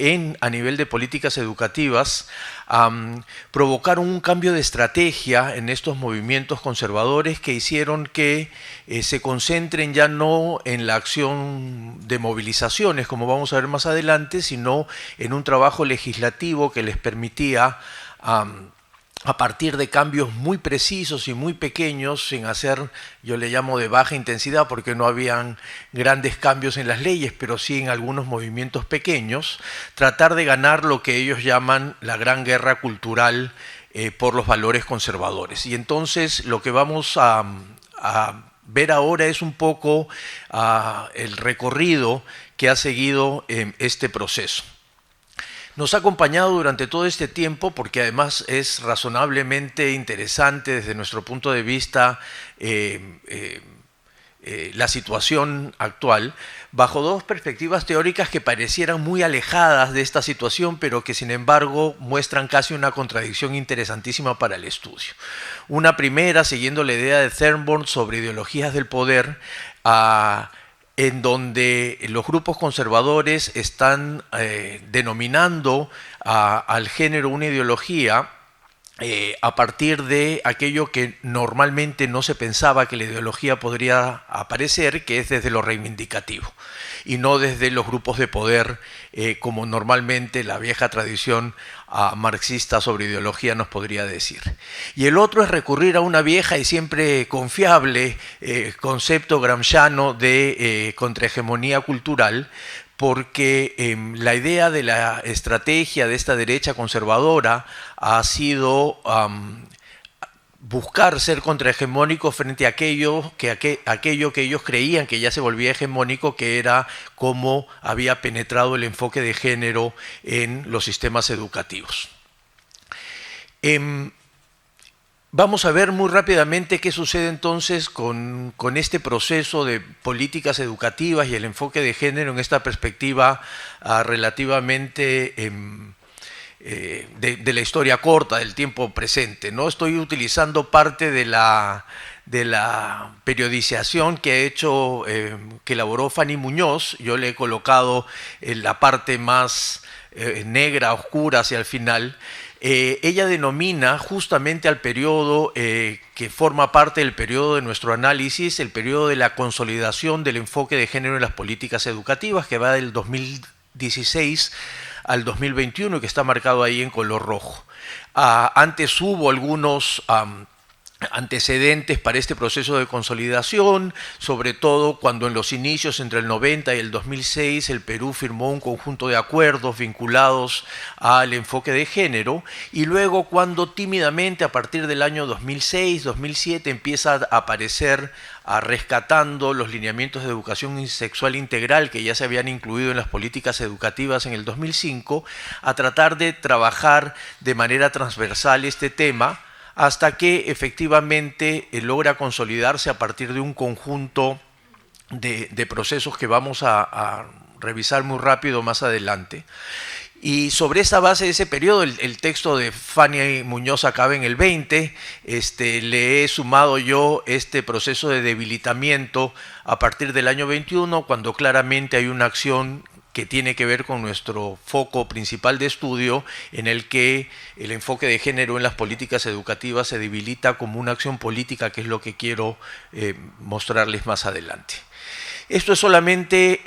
a nivel de políticas educativas, provocaron un cambio de estrategia en estos movimientos conservadores que hicieron que se concentren ya no en la acción de movilizaciones, como vamos a ver más adelante, sino en un trabajo legislativo que les permitía a partir de cambios muy precisos y muy pequeños, sin hacer, yo le llamo de baja intensidad porque no habían grandes cambios en las leyes, pero sí en algunos movimientos pequeños, tratar de ganar lo que ellos llaman la gran guerra cultural por los valores conservadores. Y entonces lo que vamos a ver ahora es un poco el recorrido que ha seguido este proceso. Nos ha acompañado durante todo este tiempo porque además es razonablemente interesante desde nuestro punto de vista la situación actual, bajo dos perspectivas teóricas que parecieran muy alejadas de esta situación, pero que sin embargo muestran casi una contradicción interesantísima para el estudio. Una primera, siguiendo la idea de Thornburn sobre ideologías del poder, en donde los grupos conservadores están denominando al género una ideología a partir de aquello que normalmente no se pensaba que la ideología podría aparecer, que es desde lo reivindicativo, y no desde los grupos de poder, como normalmente la vieja tradición marxista sobre ideología nos podría decir. Y el otro es recurrir a una vieja y siempre confiable concepto gramsciano de contrahegemonía cultural, porque la idea de la estrategia de esta derecha conservadora ha sido buscar ser contrahegemónico frente a aquello que ellos creían que ya se volvía hegemónico, que era cómo había penetrado el enfoque de género en los sistemas educativos. Vamos a ver muy rápidamente qué sucede entonces con este proceso de políticas educativas y el enfoque de género en esta perspectiva relativamente de la historia corta, del tiempo presente, ¿no? Estoy utilizando parte de la periodización que que elaboró Fanny Muñoz. Yo le he colocado la parte más negra, oscura hacia el final. Ella denomina justamente al periodo que forma parte del periodo de nuestro análisis, el periodo de la consolidación del enfoque de género en las políticas educativas, que va del 2016 al 2021 y que está marcado ahí en color rojo. Antes hubo algunos antecedentes para este proceso de consolidación, sobre todo cuando en los inicios entre el 90 y el 2006 el Perú firmó un conjunto de acuerdos vinculados al enfoque de género, y luego cuando tímidamente a partir del año 2006-2007 empieza a aparecer rescatando los lineamientos de educación sexual integral que ya se habían incluido en las políticas educativas en el 2005, a tratar de trabajar de manera transversal este tema hasta que efectivamente logra consolidarse a partir de un conjunto de procesos que vamos a revisar muy rápido más adelante. Y sobre esa base de ese periodo, el texto de Fanny Muñoz acaba en el 20, le he sumado yo este proceso de debilitamiento a partir del año 21, cuando claramente hay una acción que tiene que ver con nuestro foco principal de estudio, en el que el enfoque de género en las políticas educativas se debilita como una acción política, que es lo que quiero mostrarles más adelante. Esto es solamente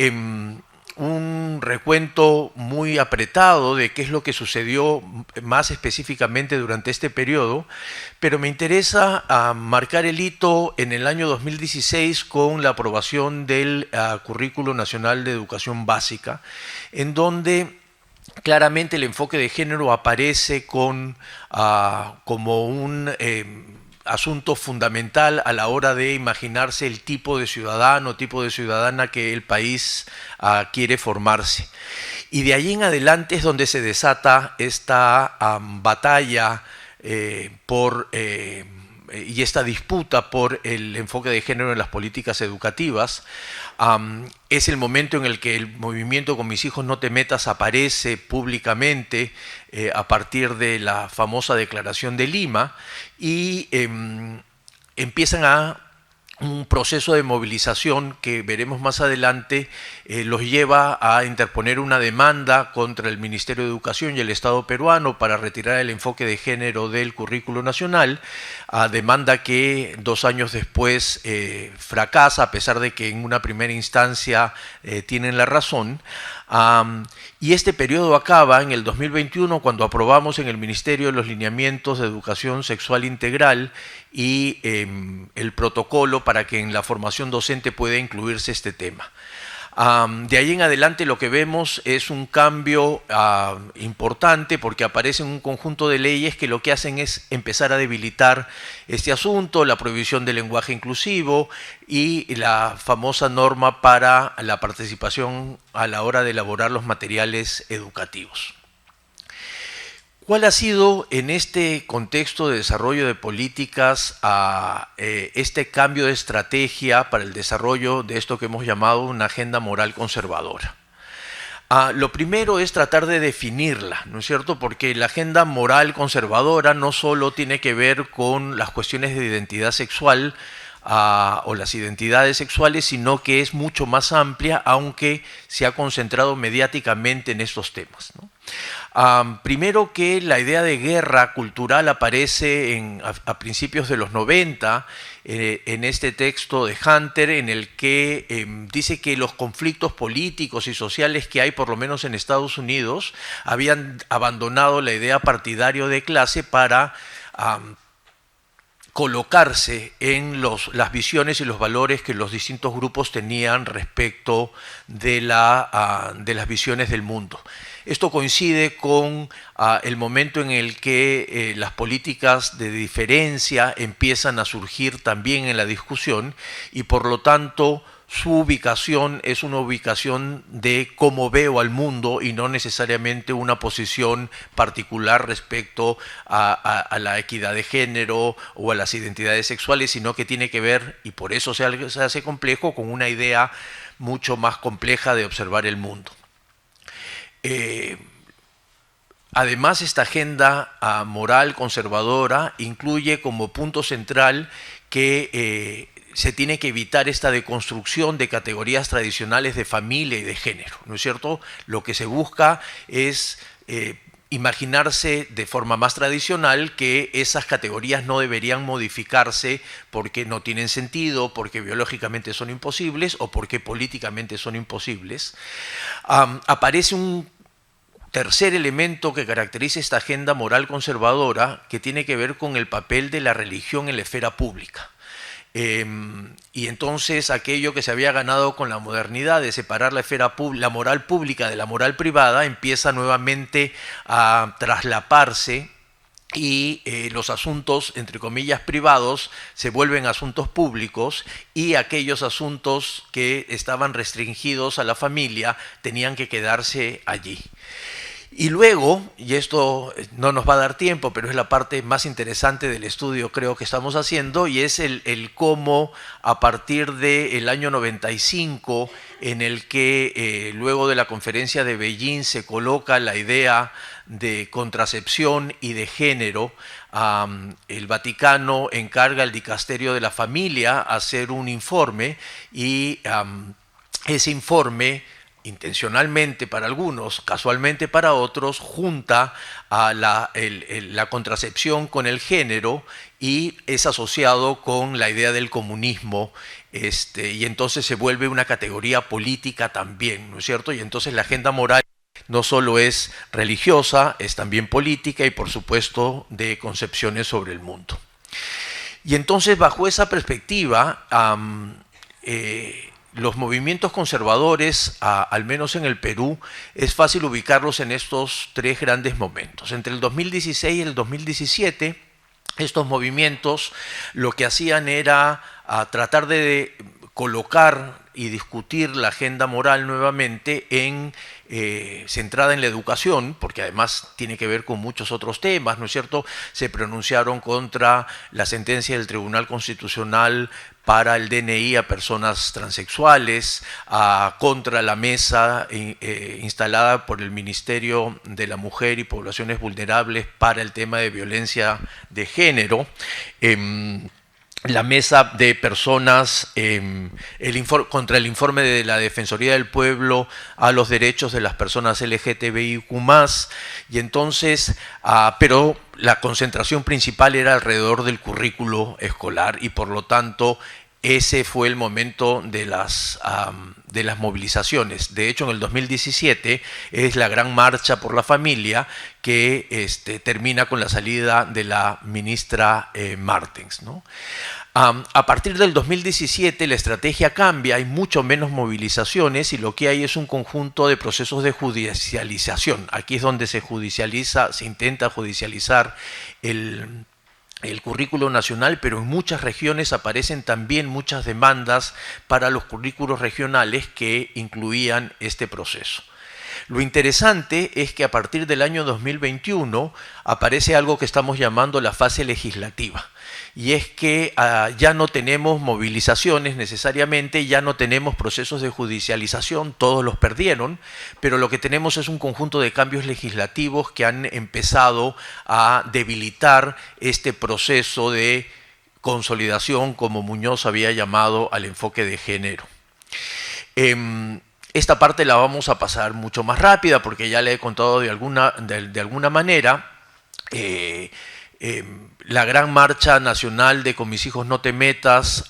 un recuento muy apretado de qué es lo que sucedió más específicamente durante este periodo, pero me interesa marcar el hito en el año 2016 con la aprobación del Currículo Nacional de Educación Básica, en donde claramente el enfoque de género aparece como un asunto fundamental a la hora de imaginarse el tipo de ciudadano, tipo de ciudadana que el país quiere formarse. Y de allí en adelante es donde se desata esta batalla y esta disputa por el enfoque de género en las políticas educativas. Es el momento en el que el movimiento Con mis hijos no te metas aparece públicamente a partir de la famosa Declaración de Lima, y empiezan un proceso de movilización que veremos más adelante, los lleva a interponer una demanda contra el Ministerio de Educación y el Estado peruano para retirar el enfoque de género del currículo nacional, demanda que 2 años después fracasa, a pesar de que en una primera instancia tienen la razón. Y este periodo acaba en el 2021, cuando aprobamos en el Ministerio los lineamientos de educación sexual integral y el protocolo para que en la formación docente pueda incluirse este tema. De ahí en adelante lo que vemos es un cambio importante, porque aparecen un conjunto de leyes que lo que hacen es empezar a debilitar este asunto: la prohibición del lenguaje inclusivo y la famosa norma para la participación a la hora de elaborar los materiales educativos. ¿Cuál ha sido en este contexto de desarrollo de políticas este cambio de estrategia para el desarrollo de esto que hemos llamado una agenda moral conservadora? Lo primero es tratar de definirla, ¿no es cierto? Porque la agenda moral conservadora no solo tiene que ver con las cuestiones de identidad sexual o las identidades sexuales, sino que es mucho más amplia, aunque se ha concentrado mediáticamente en estos temas, ¿no? Primero, que la idea de guerra cultural aparece a principios de los 90 en este texto de Hunter, en el que dice que los conflictos políticos y sociales que hay, por lo menos en Estados Unidos, habían abandonado la idea partidaria de clase para colocarse en las visiones y los valores que los distintos grupos tenían respecto de las visiones del mundo. Esto coincide con el momento en el que las políticas de diferencia empiezan a surgir también en la discusión, y por lo tanto su ubicación es una ubicación de cómo veo al mundo y no necesariamente una posición particular respecto a la equidad de género o a las identidades sexuales, sino que tiene que ver, y por eso se hace complejo, con una idea mucho más compleja de observar el mundo. Además, esta agenda moral conservadora incluye como punto central que se tiene que evitar esta deconstrucción de categorías tradicionales de familia y de género, ¿no es cierto? Lo que se busca es imaginarse de forma más tradicional que esas categorías no deberían modificarse porque no tienen sentido, porque biológicamente son imposibles o porque políticamente son imposibles. Aparece un tercer elemento que caracteriza esta agenda moral conservadora, que tiene que ver con el papel de la religión en la esfera pública. Y entonces aquello que se había ganado con la modernidad de separar la moral pública de la moral privada empieza nuevamente a traslaparse, y los asuntos, entre comillas, privados se vuelven asuntos públicos, y aquellos asuntos que estaban restringidos a la familia tenían que quedarse allí. Y luego, y esto no nos va a dar tiempo, pero es la parte más interesante del estudio creo que estamos haciendo, y es el cómo a partir del año 95, en el que luego de la conferencia de Beijing se coloca la idea de contracepción y de género, el Vaticano encarga al Dicasterio de la Familia hacer un informe y ese informe, intencionalmente para algunos, casualmente para otros, junta a la contracepción con el género y es asociado con la idea del comunismo, y entonces se vuelve una categoría política también, ¿no es cierto? Y entonces la agenda moral no solo es religiosa, es también política y por supuesto de concepciones sobre el mundo. Y entonces bajo esa perspectiva, los movimientos conservadores, al menos en el Perú, es fácil ubicarlos en estos tres grandes momentos. Entre el 2016 y el 2017, estos movimientos lo que hacían era tratar de colocar y discutir la agenda moral nuevamente centrada en la educación, porque además tiene que ver con muchos otros temas, ¿no es cierto? Se pronunciaron contra la sentencia del Tribunal Constitucional para el DNI a personas transexuales, contra la mesa instalada por el Ministerio de la Mujer y Poblaciones Vulnerables para el tema de violencia de género, la mesa de personas contra el informe de la Defensoría del Pueblo a los derechos de las personas LGTBIQ+, y entonces, pero la concentración principal era alrededor del currículo escolar y por lo tanto ese fue el momento de las movilizaciones. De hecho, en el 2017 es la Gran Marcha por la Familia que termina con la salida de la ministra Martens, ¿no? A partir del 2017 la estrategia cambia, hay mucho menos movilizaciones y lo que hay es un conjunto de procesos de judicialización. Aquí es donde se intenta judicializar el currículo nacional, pero en muchas regiones aparecen también muchas demandas para los currículos regionales que incluían este proceso. Lo interesante es que a partir del año 2021 aparece algo que estamos llamando la fase legislativa. Y es que ya no tenemos movilizaciones necesariamente, ya no tenemos procesos de judicialización, todos los perdieron, pero lo que tenemos es un conjunto de cambios legislativos que han empezado a debilitar este proceso de consolidación, como Muñoz había llamado al enfoque de género. Esta parte la vamos a pasar mucho más rápida porque ya le he contado de alguna manera. La Gran Marcha Nacional de Con mis hijos no te metas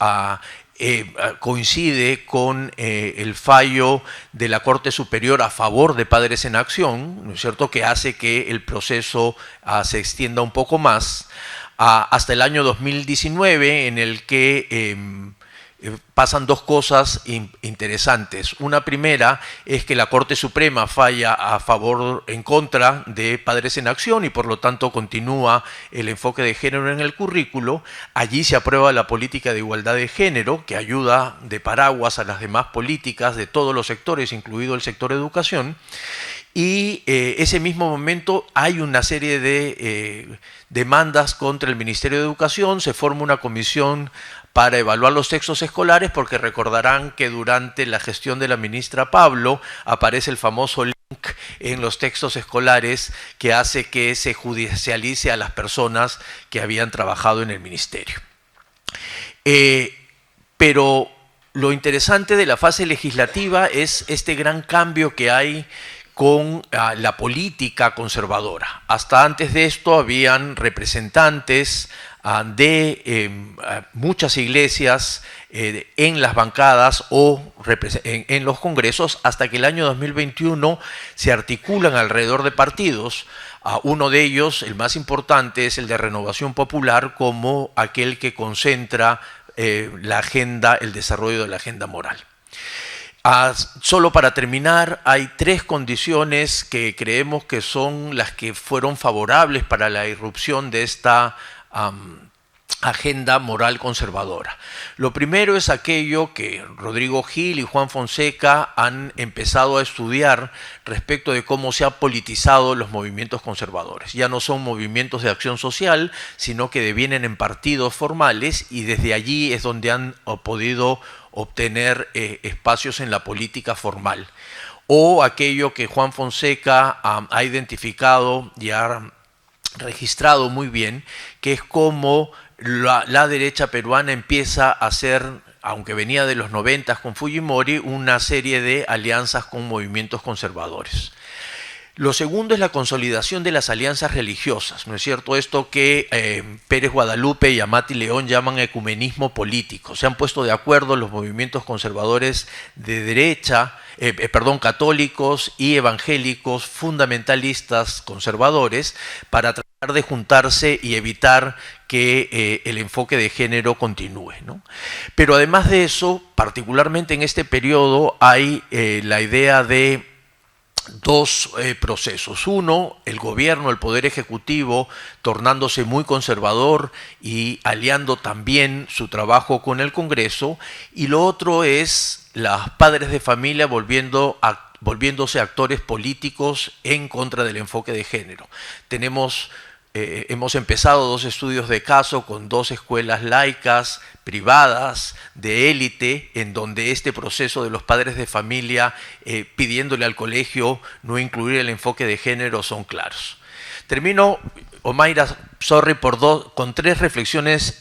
coincide con el fallo de la Corte Superior a favor de Padres en Acción, ¿no es cierto?, que hace que el proceso se extienda un poco más, hasta el año 2019, en el que pasan dos cosas interesantes. Una primera es que la Corte Suprema falla en contra de Padres en Acción y por lo tanto continúa el enfoque de género en el currículo. Allí se aprueba la política de igualdad de género que ayuda de paraguas a las demás políticas de todos los sectores, incluido el sector educación. Y ese mismo momento hay una serie de demandas contra el Ministerio de Educación, se forma una comisión para evaluar los textos escolares, porque recordarán que durante la gestión de la ministra Pablo aparece el famoso link en los textos escolares que hace que se judicialice a las personas que habían trabajado en el ministerio. Pero lo interesante de la fase legislativa es este gran cambio que hay con la política conservadora. Hasta antes de esto habían representantes de muchas iglesias en las bancadas o en los congresos, hasta que el año 2021 se articulan alrededor de partidos. Uno de ellos, el más importante, es el de Renovación Popular, como aquel que concentra el desarrollo de la agenda moral. Solo para terminar, hay tres condiciones que creemos que son las que fueron favorables para la irrupción de esta agenda moral conservadora. Lo primero es aquello que Rodrigo Gil y Juan Fonseca han empezado a estudiar respecto de cómo se han politizado los movimientos conservadores. Ya no son movimientos de acción social, sino que devienen en partidos formales y desde allí es donde han podido obtener espacios en la política formal. O aquello que Juan Fonseca ha identificado y ha registrado muy bien, que es como la derecha peruana empieza a hacer, aunque venía de los 90 con Fujimori, una serie de alianzas con movimientos conservadores. Lo segundo es la consolidación de las alianzas religiosas, ¿no es cierto? Esto que Pérez Guadalupe y Amati León llaman ecumenismo político. Se han puesto de acuerdo los movimientos conservadores de derecha, católicos y evangélicos fundamentalistas conservadores para tratar de juntarse y evitar que el enfoque de género continúe, ¿no? Pero además de eso, particularmente en este periodo, hay la idea de dos procesos. Uno, el gobierno, el poder ejecutivo, tornándose muy conservador y aliando también su trabajo con el Congreso. Y lo otro es los padres de familia volviéndose actores políticos en contra del enfoque de género. Hemos empezado 2 estudios de caso con 2 escuelas laicas, privadas, de élite, en donde este proceso de los padres de familia pidiéndole al colegio no incluir el enfoque de género son claros. Termino, Omaira, con 3 reflexiones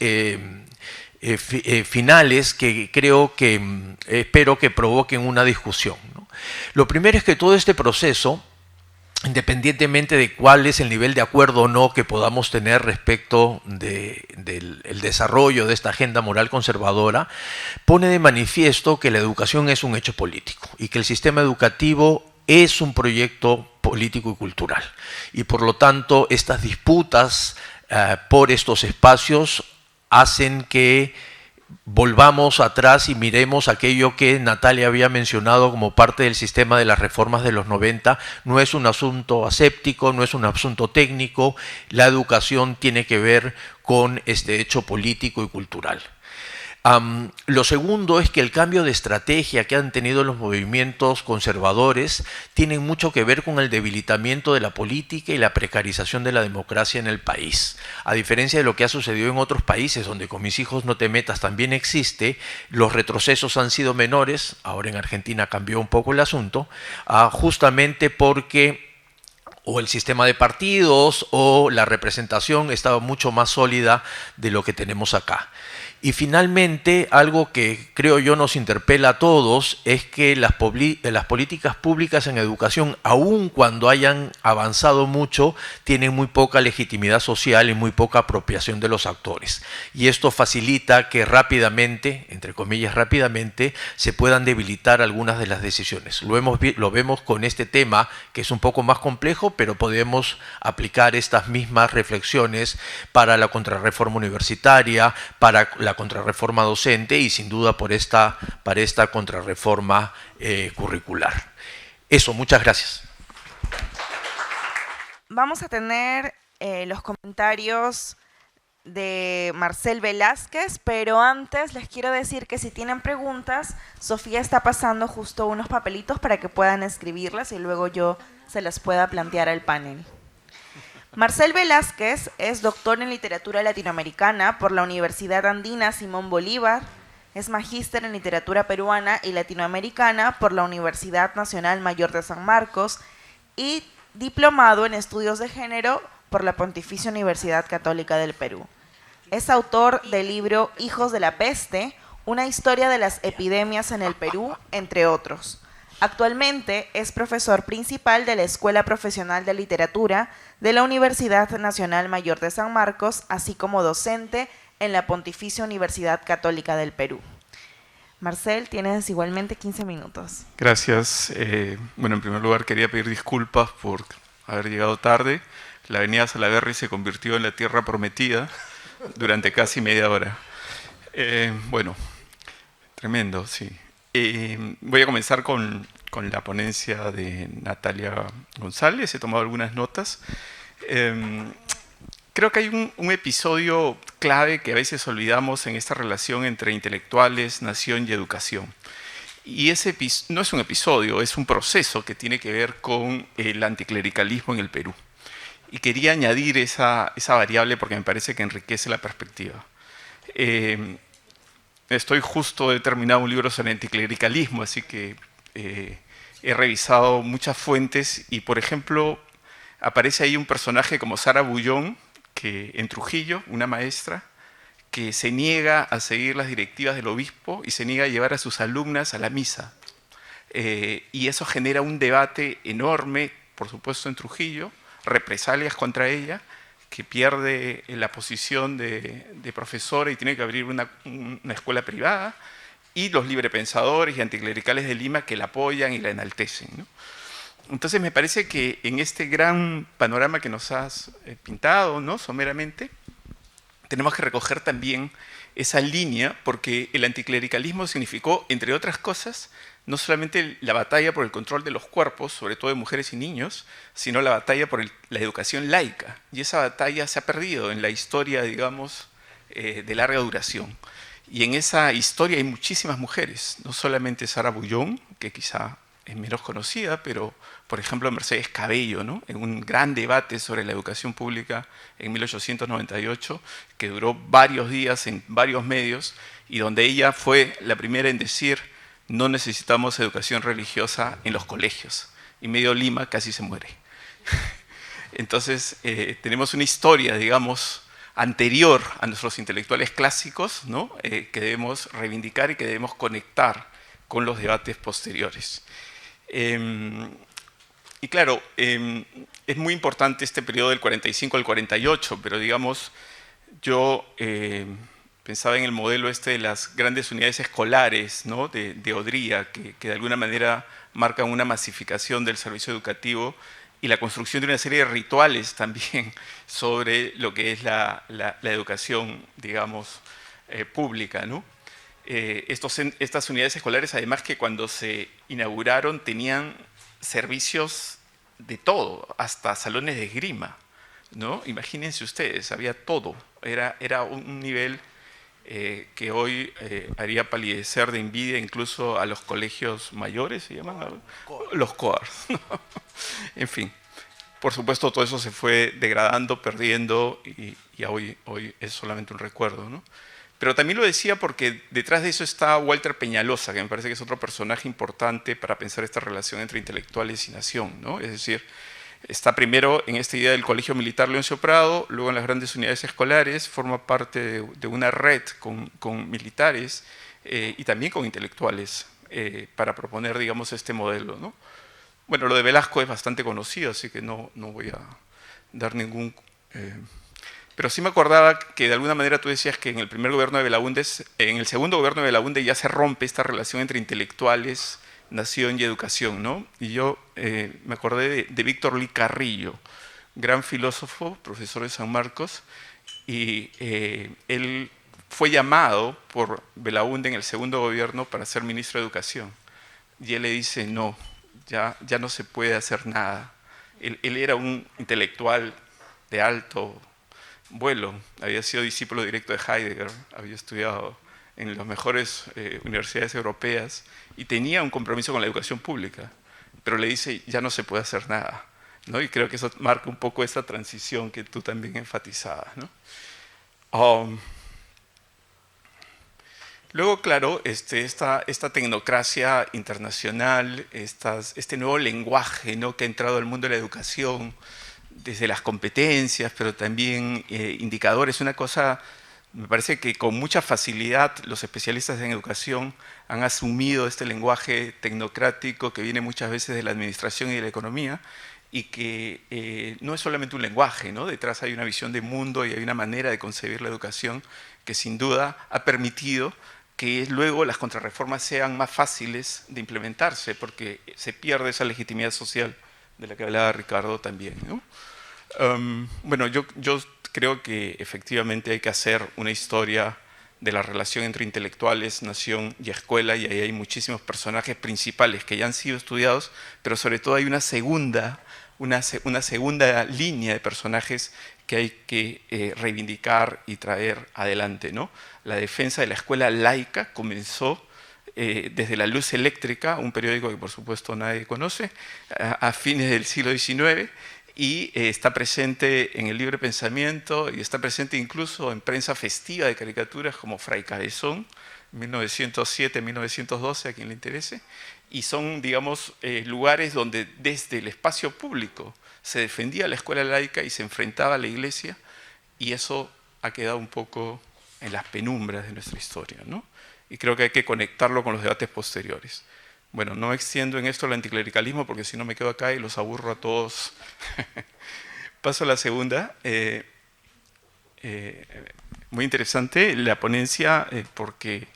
finales que creo que espero que provoquen una discusión, ¿no? Lo primero es que todo este proceso, independientemente de cuál es el nivel de acuerdo o no que podamos tener respecto del desarrollo de esta agenda moral conservadora, pone de manifiesto que la educación es un hecho político y que el sistema educativo es un proyecto político y cultural. Y por lo tanto, estas disputas por estos espacios hacen que volvamos atrás y miremos aquello que Natalia había mencionado como parte del sistema de las reformas de los 90. No es un asunto aséptico, no es un asunto técnico. La educación tiene que ver con este hecho político y cultural. Lo segundo es que el cambio de estrategia que han tenido los movimientos conservadores tiene mucho que ver con el debilitamiento de la política y la precarización de la democracia en el país. A diferencia de lo que ha sucedido en otros países, donde Con mis hijos no te metas también existe, los retrocesos han sido menores. Ahora en Argentina cambió un poco el asunto, justamente porque o el sistema de partidos o la representación estaba mucho más sólida de lo que tenemos acá. Y finalmente, algo que creo yo nos interpela a todos es que las políticas públicas en educación, aun cuando hayan avanzado mucho, tienen muy poca legitimidad social y muy poca apropiación de los actores. Y esto facilita que rápidamente, entre comillas rápidamente, se puedan debilitar algunas de las decisiones. Lo vemos con este tema, que es un poco más complejo, pero podemos aplicar estas mismas reflexiones para la contrarreforma universitaria, para la contrarreforma docente y sin duda para esta contrarreforma curricular. Eso, muchas gracias. Vamos a tener los comentarios de Marcel Velázquez, pero antes les quiero decir que si tienen preguntas, Sofía está pasando justo unos papelitos para que puedan escribirlas y luego yo se las pueda plantear al panel. Marcel Velázquez es doctor en literatura latinoamericana por la Universidad Andina Simón Bolívar, es magíster en literatura peruana y latinoamericana por la Universidad Nacional Mayor de San Marcos y diplomado en estudios de género por la Pontificia Universidad Católica del Perú. Es autor del libro Hijos de la Peste, una historia de las epidemias en el Perú, entre otros. Actualmente es profesor principal de la Escuela Profesional de Literatura de la Universidad Nacional Mayor de San Marcos, así como docente en la Pontificia Universidad Católica del Perú. Marcel, tienes igualmente 15 minutos. Gracias. Bueno, en primer lugar quería pedir disculpas por haber llegado tarde. La avenida Salaverry se convirtió en la tierra prometida durante casi media hora. Bueno, tremendo, sí. Voy a comenzar con la ponencia de Natalia González. He tomado algunas notas. creo que hay un episodio clave que a veces olvidamos en esta relación entre intelectuales, nación y educación. Y ese no es un episodio, es un proceso que tiene que ver con el anticlericalismo en el Perú. Y quería añadir esa variable porque me parece que enriquece la perspectiva. Estoy justo de terminar un libro sobre anticlericalismo, así que he revisado muchas fuentes y, por ejemplo, aparece ahí un personaje como Sara Bullón, que en Trujillo, una maestra, que se niega a seguir las directivas del obispo y se niega a llevar a sus alumnas a la misa. Y eso genera un debate enorme, por supuesto en Trujillo, represalias contra ella, que pierde la posición de profesora y tiene que abrir una escuela privada, y los librepensadores y anticlericales de Lima que la apoyan y la enaltecen, ¿no? Entonces me parece que en este gran panorama que nos has pintado, ¿no?, someramente, tenemos que recoger también esa línea, porque el anticlericalismo significó, entre otras cosas, no solamente la batalla por el control de los cuerpos, sobre todo de mujeres y niños, sino la batalla por la educación laica. Y esa batalla se ha perdido en la historia, digamos, de larga duración. Y en esa historia hay muchísimas mujeres, no solamente Sara Bullón, que quizá es menos conocida, pero, por ejemplo, Mercedes Cabello, ¿no?, en un gran debate sobre la educación pública en 1898, que duró varios días en varios medios, y donde ella fue la primera en decir: no necesitamos educación religiosa en los colegios. Y medio Lima casi se muere. Entonces, tenemos una historia, digamos, anterior a nuestros intelectuales clásicos, ¿no?, que debemos reivindicar y que debemos conectar con los debates posteriores. Y claro, es muy importante este periodo del 45 al 48, pero digamos, yo pensaba en el modelo de las grandes unidades escolares, ¿no?, de Odría, que de alguna manera marcan una masificación del servicio educativo y la construcción de una serie de rituales también sobre lo que es la educación, digamos, pública, ¿no? Estas unidades escolares, además, que cuando se inauguraron tenían servicios de todo, hasta salones de esgrima, ¿no? Imagínense ustedes, había todo. Era un nivel que hoy haría palidecer de envidia incluso a los colegios mayores, ¿se llaman? Los COARs. En fin, por supuesto todo eso se fue degradando, perdiendo, y hoy es solamente un recuerdo, ¿no? Pero también lo decía porque detrás de eso está Walter Peñalosa, que me parece que es otro personaje importante para pensar esta relación entre intelectuales y nación, ¿no? Es decir, está primero en esta idea del Colegio Militar Leoncio Prado, luego en las grandes unidades escolares, forma parte de una red con militares y también con intelectuales para proponer, digamos, este modelo, ¿no? Bueno, lo de Velasco es bastante conocido, así que no voy a dar ningún... Pero sí me acordaba que de alguna manera tú decías que en el primer gobierno de Belaúnde, en el segundo gobierno de Belaúnde ya se rompe esta relación entre intelectuales, nación y educación, ¿no? Y yo me acordé de Víctor Lee Carrillo, gran filósofo, profesor de San Marcos, y él fue llamado por Belaúnde en el segundo gobierno para ser ministro de Educación. Y él le dice: no, ya no se puede hacer nada. Él era un intelectual de alto vuelo, había sido discípulo directo de Heidegger, había estudiado en las mejores universidades europeas y tenía un compromiso con la educación pública, pero le dice: ya no se puede hacer nada, ¿no? Y creo que eso marca un poco esta transición que tú también enfatizabas, ¿no? Luego, claro, esta tecnocracia internacional, este nuevo lenguaje, ¿no?, que ha entrado al mundo de la educación, desde las competencias, pero también indicadores. Una cosa, me parece que con mucha facilidad los especialistas en educación han asumido este lenguaje tecnocrático que viene muchas veces de la administración y de la economía, y que no es solamente un lenguaje, ¿no? Detrás hay una visión de mundo y hay una manera de concebir la educación que sin duda ha permitido que luego las contrarreformas sean más fáciles de implementarse, porque se pierde esa legitimidad social de la que hablaba Ricardo también, ¿no? Bueno, yo creo que efectivamente hay que hacer una historia de la relación entre intelectuales, nación y escuela, y ahí hay muchísimos personajes principales que ya han sido estudiados, pero sobre todo hay una segunda una segunda línea de personajes que hay que reivindicar y traer adelante, ¿no? La defensa de la escuela laica comenzó desde La Luz Eléctrica, un periódico que por supuesto nadie conoce, a fines del siglo XIX, y está presente en el libre pensamiento y está presente incluso en prensa festiva de caricaturas como Fray Cabezón, 1907-1912, a quien le interese, y son, digamos, lugares donde desde el espacio público se defendía la escuela laica y se enfrentaba a la iglesia, y eso ha quedado un poco en las penumbras de nuestra historia, ¿no? Y creo que hay que conectarlo con los debates posteriores. Bueno, no extiendo en esto el anticlericalismo porque si no me quedo acá y los aburro a todos. Paso a la segunda. Muy interesante la ponencia porque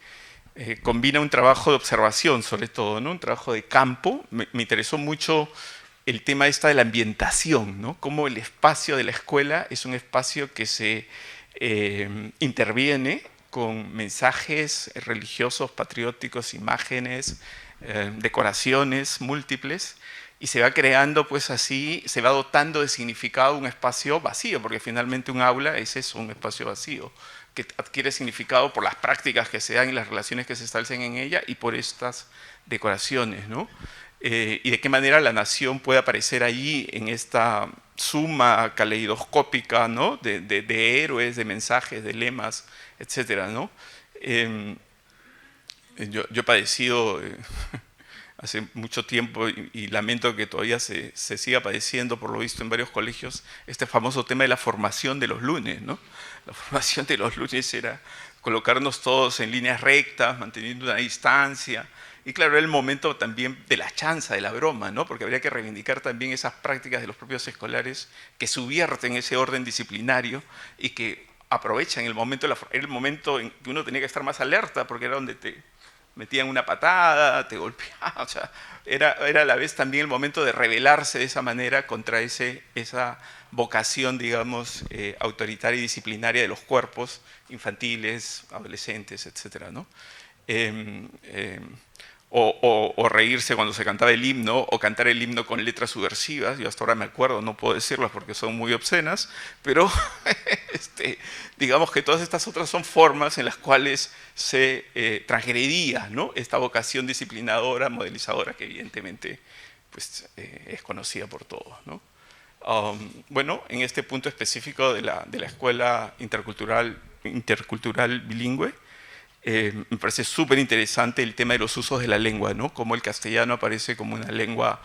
combina un trabajo de observación sobre todo, ¿no? Un trabajo de campo. Me interesó mucho el tema de la ambientación, ¿no? Cómo el espacio de la escuela es un espacio que se interviene con mensajes religiosos, patrióticos, imágenes, decoraciones múltiples, y se va creando, pues así, se va dotando de significado un espacio vacío, porque finalmente un aula es eso, un espacio vacío, que adquiere significado por las prácticas que se dan y las relaciones que se establecen en ella y por estas decoraciones, ¿no? Y de qué manera la nación puede aparecer allí en esta suma caleidoscópica, ¿no? de héroes, de mensajes, de lemas, etcétera, ¿no? Yo he padecido hace mucho tiempo y lamento que todavía se siga padeciendo, por lo visto en varios colegios, este famoso tema de la formación de los lunes, ¿no? La formación de los lunes era colocarnos todos en líneas rectas, manteniendo una distancia. Y claro, era el momento también de la chanza, de la broma, ¿no? Porque habría que reivindicar también esas prácticas de los propios escolares que subvierten ese orden disciplinario y que aprovechan el momento en que uno tenía que estar más alerta, porque era donde te metían una patada, te golpeaban, o sea, era a la vez también el momento de rebelarse de esa manera contra esa vocación, digamos, autoritaria y disciplinaria de los cuerpos infantiles, adolescentes, etcétera, ¿no? O reírse cuando se cantaba el himno, o cantar el himno con letras subversivas. Yo hasta ahora me acuerdo, no puedo decirlas porque son muy obscenas, pero digamos que todas estas otras son formas en las cuales se transgredía, ¿no? Esta vocación disciplinadora, modelizadora, que evidentemente pues, es conocida por todos, ¿no? Bueno, en este punto específico de la escuela intercultural bilingüe, me parece súper interesante el tema de los usos de la lengua, ¿no? Cómo el castellano aparece como una lengua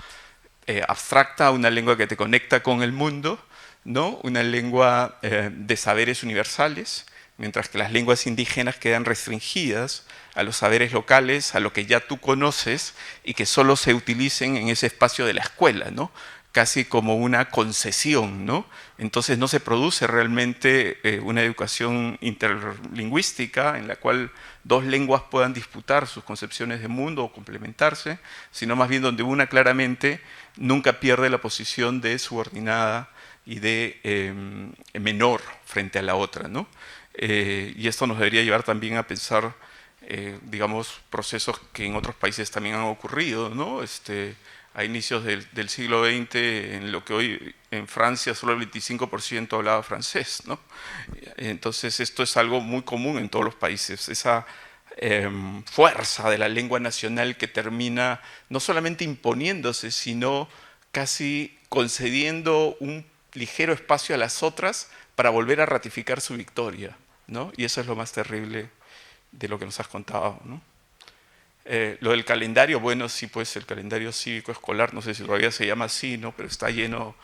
abstracta, una lengua que te conecta con el mundo, ¿no? Una lengua de saberes universales, mientras que las lenguas indígenas quedan restringidas a los saberes locales, a lo que ya tú conoces y que solo se utilicen en ese espacio de la escuela, ¿no? Casi como una concesión, ¿no? Entonces no se produce realmente una educación interlingüística en la cual dos lenguas puedan disputar sus concepciones de mundo o complementarse, sino más bien donde una claramente nunca pierde la posición de subordinada y de menor frente a la otra, ¿no? Y esto nos debería llevar también a pensar, digamos, procesos que en otros países también han ocurrido, ¿no? A inicios del siglo XX, en lo que hoy en Francia solo el 25% hablaba francés, ¿no? Entonces esto es algo muy común en todos los países, esa fuerza de la lengua nacional que termina no solamente imponiéndose, sino casi concediendo un ligero espacio a las otras para volver a ratificar su victoria, ¿no? Y eso es lo más terrible de lo que nos has contado, ¿no? Lo del calendario, bueno, sí, pues el calendario cívico escolar, no sé si todavía se llama así, ¿no? Pero está lleno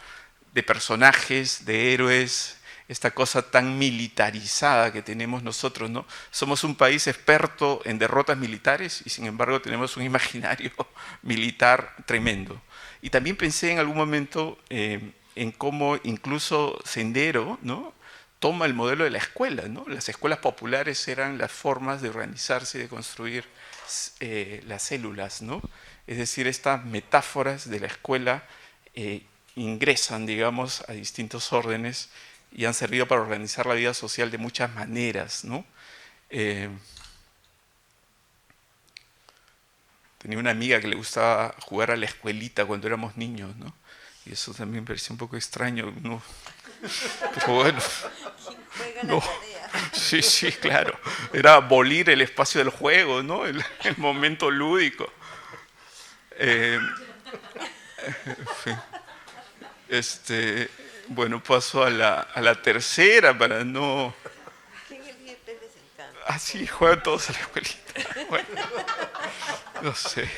de personajes, de héroes, esta cosa tan militarizada que tenemos nosotros, ¿no? Somos un país experto en derrotas militares y sin embargo tenemos un imaginario militar tremendo. Y también pensé en algún momento en cómo incluso Sendero, ¿no? Toma el modelo de la escuela, ¿no? Las escuelas populares eran las formas de organizarse y de construir las células, ¿no? Es decir, estas metáforas de la escuela ingresan, digamos, a distintos órdenes y han servido para organizar la vida social de muchas maneras, ¿no? Tenía una amiga que le gustaba jugar a la escuelita cuando éramos niños, ¿no? y eso también parecía un poco extraño, ¿no? Pero bueno, no. Sí, sí, claro. Era abolir el espacio del juego, ¿no? El momento lúdico. En fin. Bueno, paso a la tercera para no... Ah, sí, juegan todos a la escuelita. Bueno, no sé.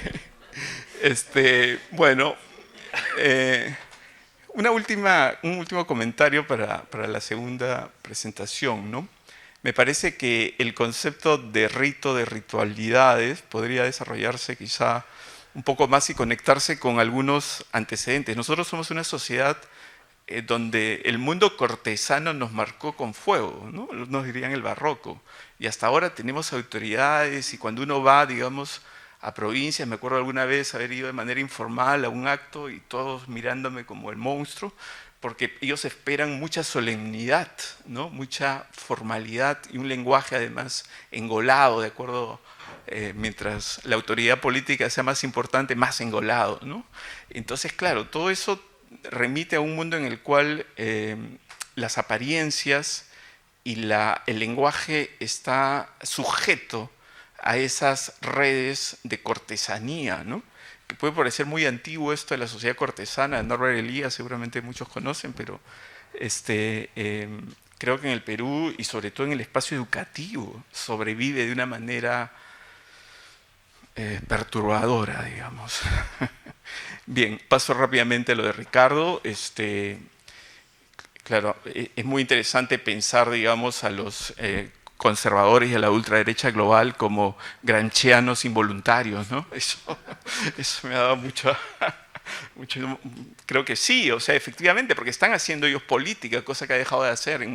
Bueno, un último comentario para la segunda presentación, ¿no? Me parece que el concepto de rito, de ritualidades, podría desarrollarse quizá un poco más y conectarse con algunos antecedentes. Nosotros somos una sociedad donde el mundo cortesano nos marcó con fuego, ¿no? Nos dirían el barroco. Y hasta ahora tenemos autoridades y cuando uno va, digamos, a provincias, me acuerdo alguna vez haber ido de manera informal a un acto y todos mirándome como el monstruo, porque ellos esperan mucha solemnidad, ¿no? Mucha formalidad y un lenguaje además engolado, de acuerdo, mientras la autoridad política sea más importante, más engolado, ¿no? Entonces, claro, todo eso remite a un mundo en el cual las apariencias y el lenguaje está sujeto a esas redes de cortesanía, ¿no? Que puede parecer muy antiguo esto de la sociedad cortesana, Norbert Elias seguramente muchos conocen, pero creo que en el Perú y sobre todo en el espacio educativo sobrevive de una manera perturbadora, digamos. Bien, paso rápidamente a lo de Ricardo. Claro, es muy interesante pensar, digamos, a los conservadores y a la ultraderecha global como granchianos involuntarios, ¿no? Eso me ha dado mucho, creo que sí, o sea, efectivamente, porque están haciendo ellos política, cosa que ha dejado de hacer en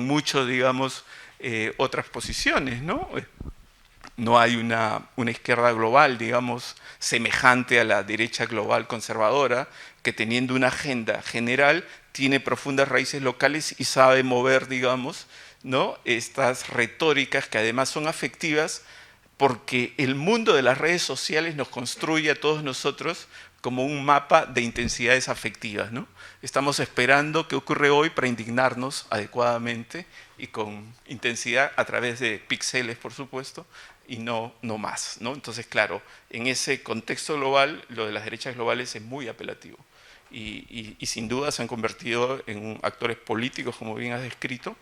mucho, digamos, otras posiciones, ¿no? No hay una izquierda global, digamos, semejante a la derecha global conservadora, que teniendo una agenda general tiene profundas raíces locales y sabe mover, digamos, ¿no? Estas retóricas que además son afectivas porque el mundo de las redes sociales nos construye a todos nosotros como un mapa de intensidades afectivas, ¿no? Estamos esperando qué ocurre hoy para indignarnos adecuadamente y con intensidad a través de píxeles, por supuesto, y no más, ¿no? Entonces, claro, en ese contexto global, lo de las derechas globales es muy apelativo. Y sin duda se han convertido en actores políticos, como bien has descrito,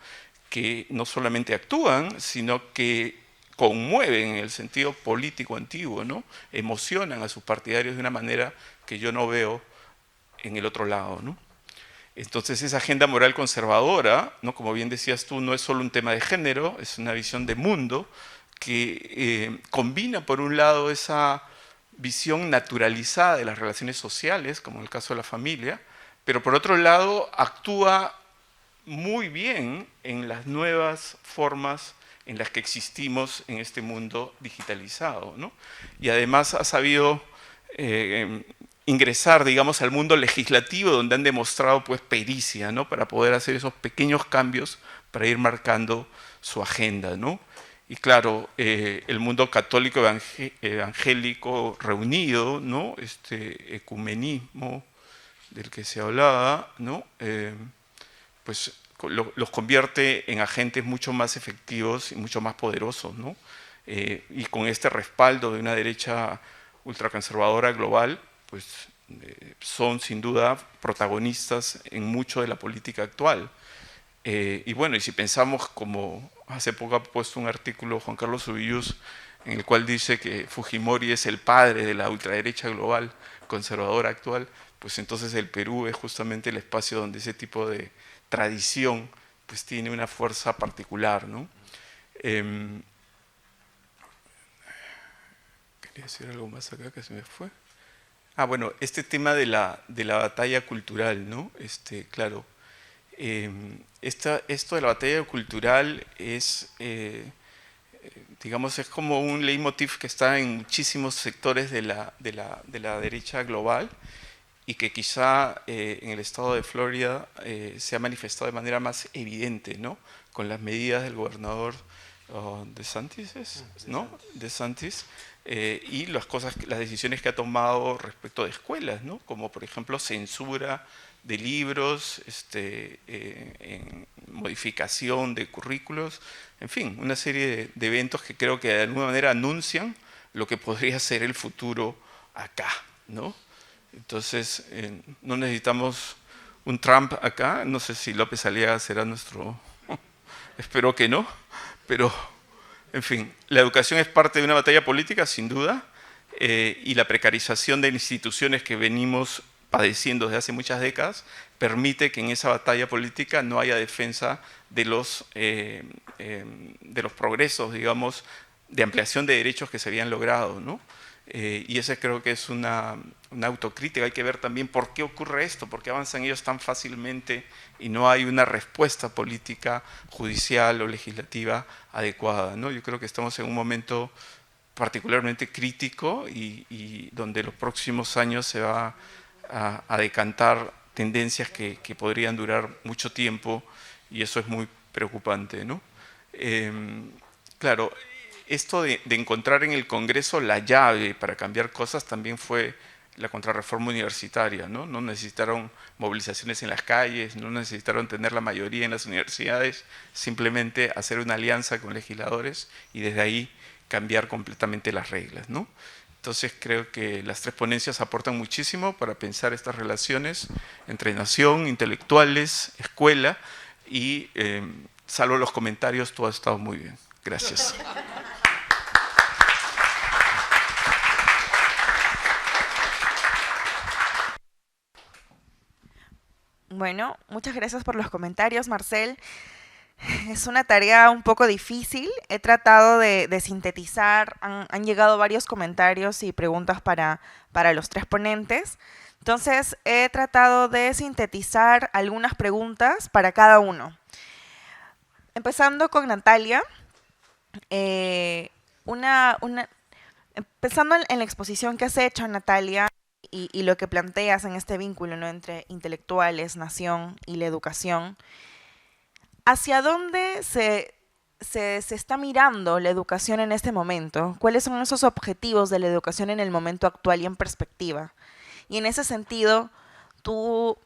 que no solamente actúan, sino que conmueven en el sentido político antiguo, ¿no? Emocionan a sus partidarios de una manera que yo no veo en el otro lado, ¿no? Entonces esa agenda moral conservadora, ¿no? Como bien decías tú, no es solo un tema de género, es una visión de mundo que combina por un lado esa visión naturalizada de las relaciones sociales, como en el caso de la familia, pero por otro lado actúa muy bien en las nuevas formas en las que existimos en este mundo digitalizado, ¿no? Y además ha sabido ingresar, digamos, al mundo legislativo, donde han demostrado pues pericia, ¿no? Para poder hacer esos pequeños cambios para ir marcando su agenda, ¿no? Y claro, el mundo católico evangélico reunido, ¿no? Este ecumenismo del que se hablaba, ¿no? Pues los convierte en agentes mucho más efectivos y mucho más poderosos, ¿no? Y con este respaldo de una derecha ultraconservadora global, pues son sin duda protagonistas en mucho de la política actual. Y bueno, y si pensamos, como hace poco ha puesto un artículo Juan Carlos Ubillús, en el cual dice que Fujimori es el padre de la ultraderecha global conservadora actual, pues entonces el Perú es justamente el espacio donde ese tipo de tradición pues tiene una fuerza particular, ¿no? Quería decir algo más acá que se me fue. Ah, bueno, este tema de la batalla cultural, ¿no? Claro, esto de la batalla cultural es, digamos, es como un leitmotiv que está en muchísimos sectores de la derecha global y que quizá en el estado de Florida se ha manifestado de manera más evidente, ¿no? Con las medidas del gobernador DeSantis, ¿no? DeSantis, y las decisiones que ha tomado respecto de escuelas, ¿no? Como por ejemplo censura de libros, modificación de currículos, en fin, una serie de eventos que creo que de alguna manera anuncian lo que podría ser el futuro acá, ¿no? Entonces, no necesitamos un Trump acá, no sé si López Aliaga será nuestro, espero que no, pero, en fin, la educación es parte de una batalla política, sin duda, y la precarización de instituciones que venimos padeciendo desde hace muchas décadas permite que en esa batalla política no haya defensa de los progresos, digamos, de ampliación de derechos que se habían logrado, ¿no? Y esa creo que es una autocrítica. Hay que ver también por qué ocurre esto, por qué avanzan ellos tan fácilmente y no hay una respuesta política, judicial o legislativa adecuada, ¿no? Yo creo que estamos en un momento particularmente crítico y donde los próximos años se va a decantar tendencias que podrían durar mucho tiempo y eso es muy preocupante, ¿no? Claro, esto de encontrar en el Congreso la llave para cambiar cosas también fue la contrarreforma universitaria, ¿no? No necesitaron movilizaciones en las calles, no necesitaron tener la mayoría en las universidades, simplemente hacer una alianza con legisladores y desde ahí cambiar completamente las reglas, ¿no? Entonces creo que las tres ponencias aportan muchísimo para pensar estas relaciones entre nación, intelectuales, escuela y salvo los comentarios, todo ha estado muy bien. Gracias. Bueno, muchas gracias por los comentarios, Marcel. Es una tarea un poco difícil. He tratado de sintetizar. Han llegado varios comentarios y preguntas para los tres ponentes. Entonces, he tratado de sintetizar algunas preguntas para cada uno. Empezando con Natalia. Empezando en la exposición que has hecho, Natalia, y lo que planteas en este vínculo, ¿no?, entre intelectuales, nación y la educación, ¿hacia dónde se está mirando la educación en este momento? ¿Cuáles son esos objetivos de la educación en el momento actual y en perspectiva? Y en ese sentido, tú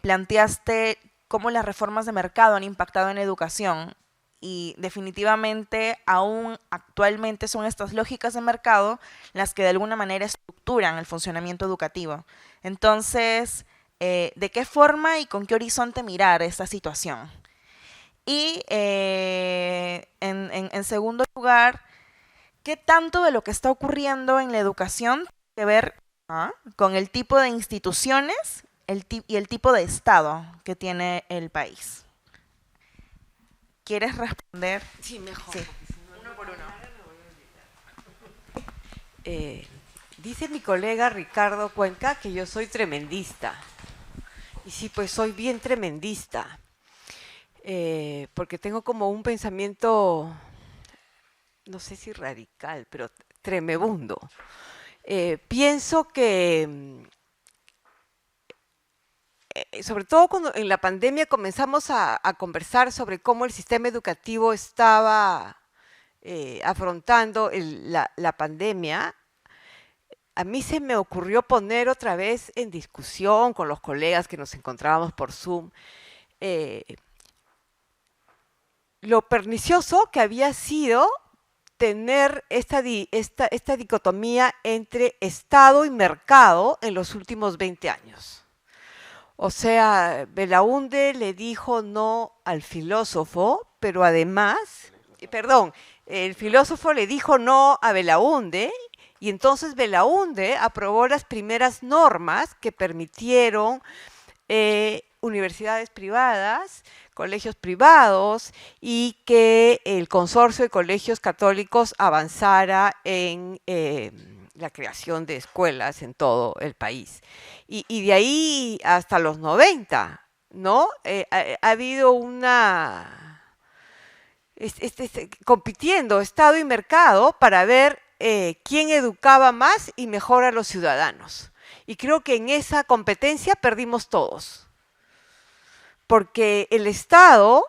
planteaste cómo las reformas de mercado han impactado en la educación y definitivamente aún actualmente son estas lógicas de mercado las que de alguna manera estructuran el funcionamiento educativo. Entonces, ¿de qué forma y con qué horizonte mirar esta situación? Y en segundo lugar, ¿qué tanto de lo que está ocurriendo en la educación tiene que ver con el tipo de instituciones y el tipo de Estado que tiene el país? ¿Quieres responder? Sí, mejor. Sí. Uno por uno. Dice mi colega Ricardo Cuenca que yo soy tremendista. Y sí, pues soy bien tremendista. Porque tengo como un pensamiento, no sé si radical, pero tremebundo. Pienso que, sobre todo cuando en la pandemia comenzamos a conversar sobre cómo el sistema educativo estaba afrontando la pandemia, a mí se me ocurrió poner otra vez en discusión con los colegas que nos encontrábamos por Zoom, lo pernicioso que había sido tener esta dicotomía entre Estado y mercado en los últimos 20 años. O sea, Belaunde le dijo no al filósofo, pero además, el filósofo le dijo no a Belaunde, y entonces Belaunde aprobó las primeras normas que permitieron universidades privadas, colegios privados, y que el consorcio de colegios católicos avanzara en la creación de escuelas en todo el país. Y de ahí hasta los 90, ¿no? Ha habido una... compitiendo Estado y mercado para ver quién educaba más y mejor a los ciudadanos. Y creo que en esa competencia perdimos todos. Porque el Estado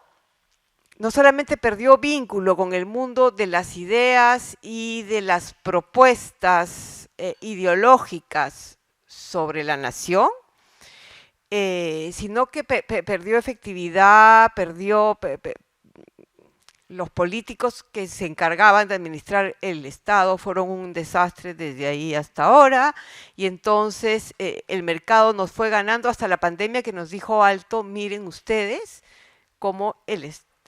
no solamente perdió vínculo con el mundo de las ideas y de las propuestas ideológicas sobre la nación, sino que perdió efectividad, los políticos que se encargaban de administrar el Estado fueron un desastre desde ahí hasta ahora, y entonces el mercado nos fue ganando hasta la pandemia, que nos dijo alto: miren ustedes cómo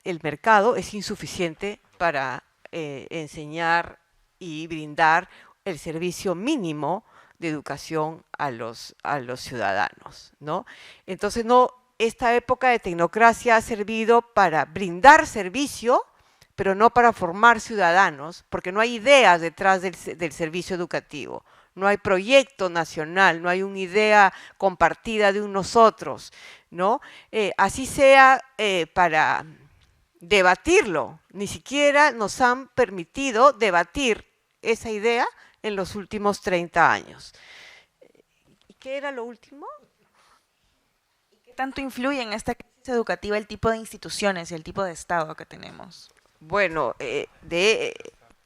el mercado es insuficiente para enseñar y brindar el servicio mínimo de educación a los ciudadanos, ¿no? Entonces, esta época de tecnocracia ha servido para brindar servicio, pero no para formar ciudadanos, porque no hay ideas detrás del servicio educativo, no hay proyecto nacional, no hay una idea compartida de un nosotros, ¿no? Así sea para debatirlo, ni siquiera nos han permitido debatir esa idea en los últimos 30 años. ¿Y qué era lo último? ¿Qué tanto influye en esta crisis educativa el tipo de instituciones y el tipo de Estado que tenemos? Bueno,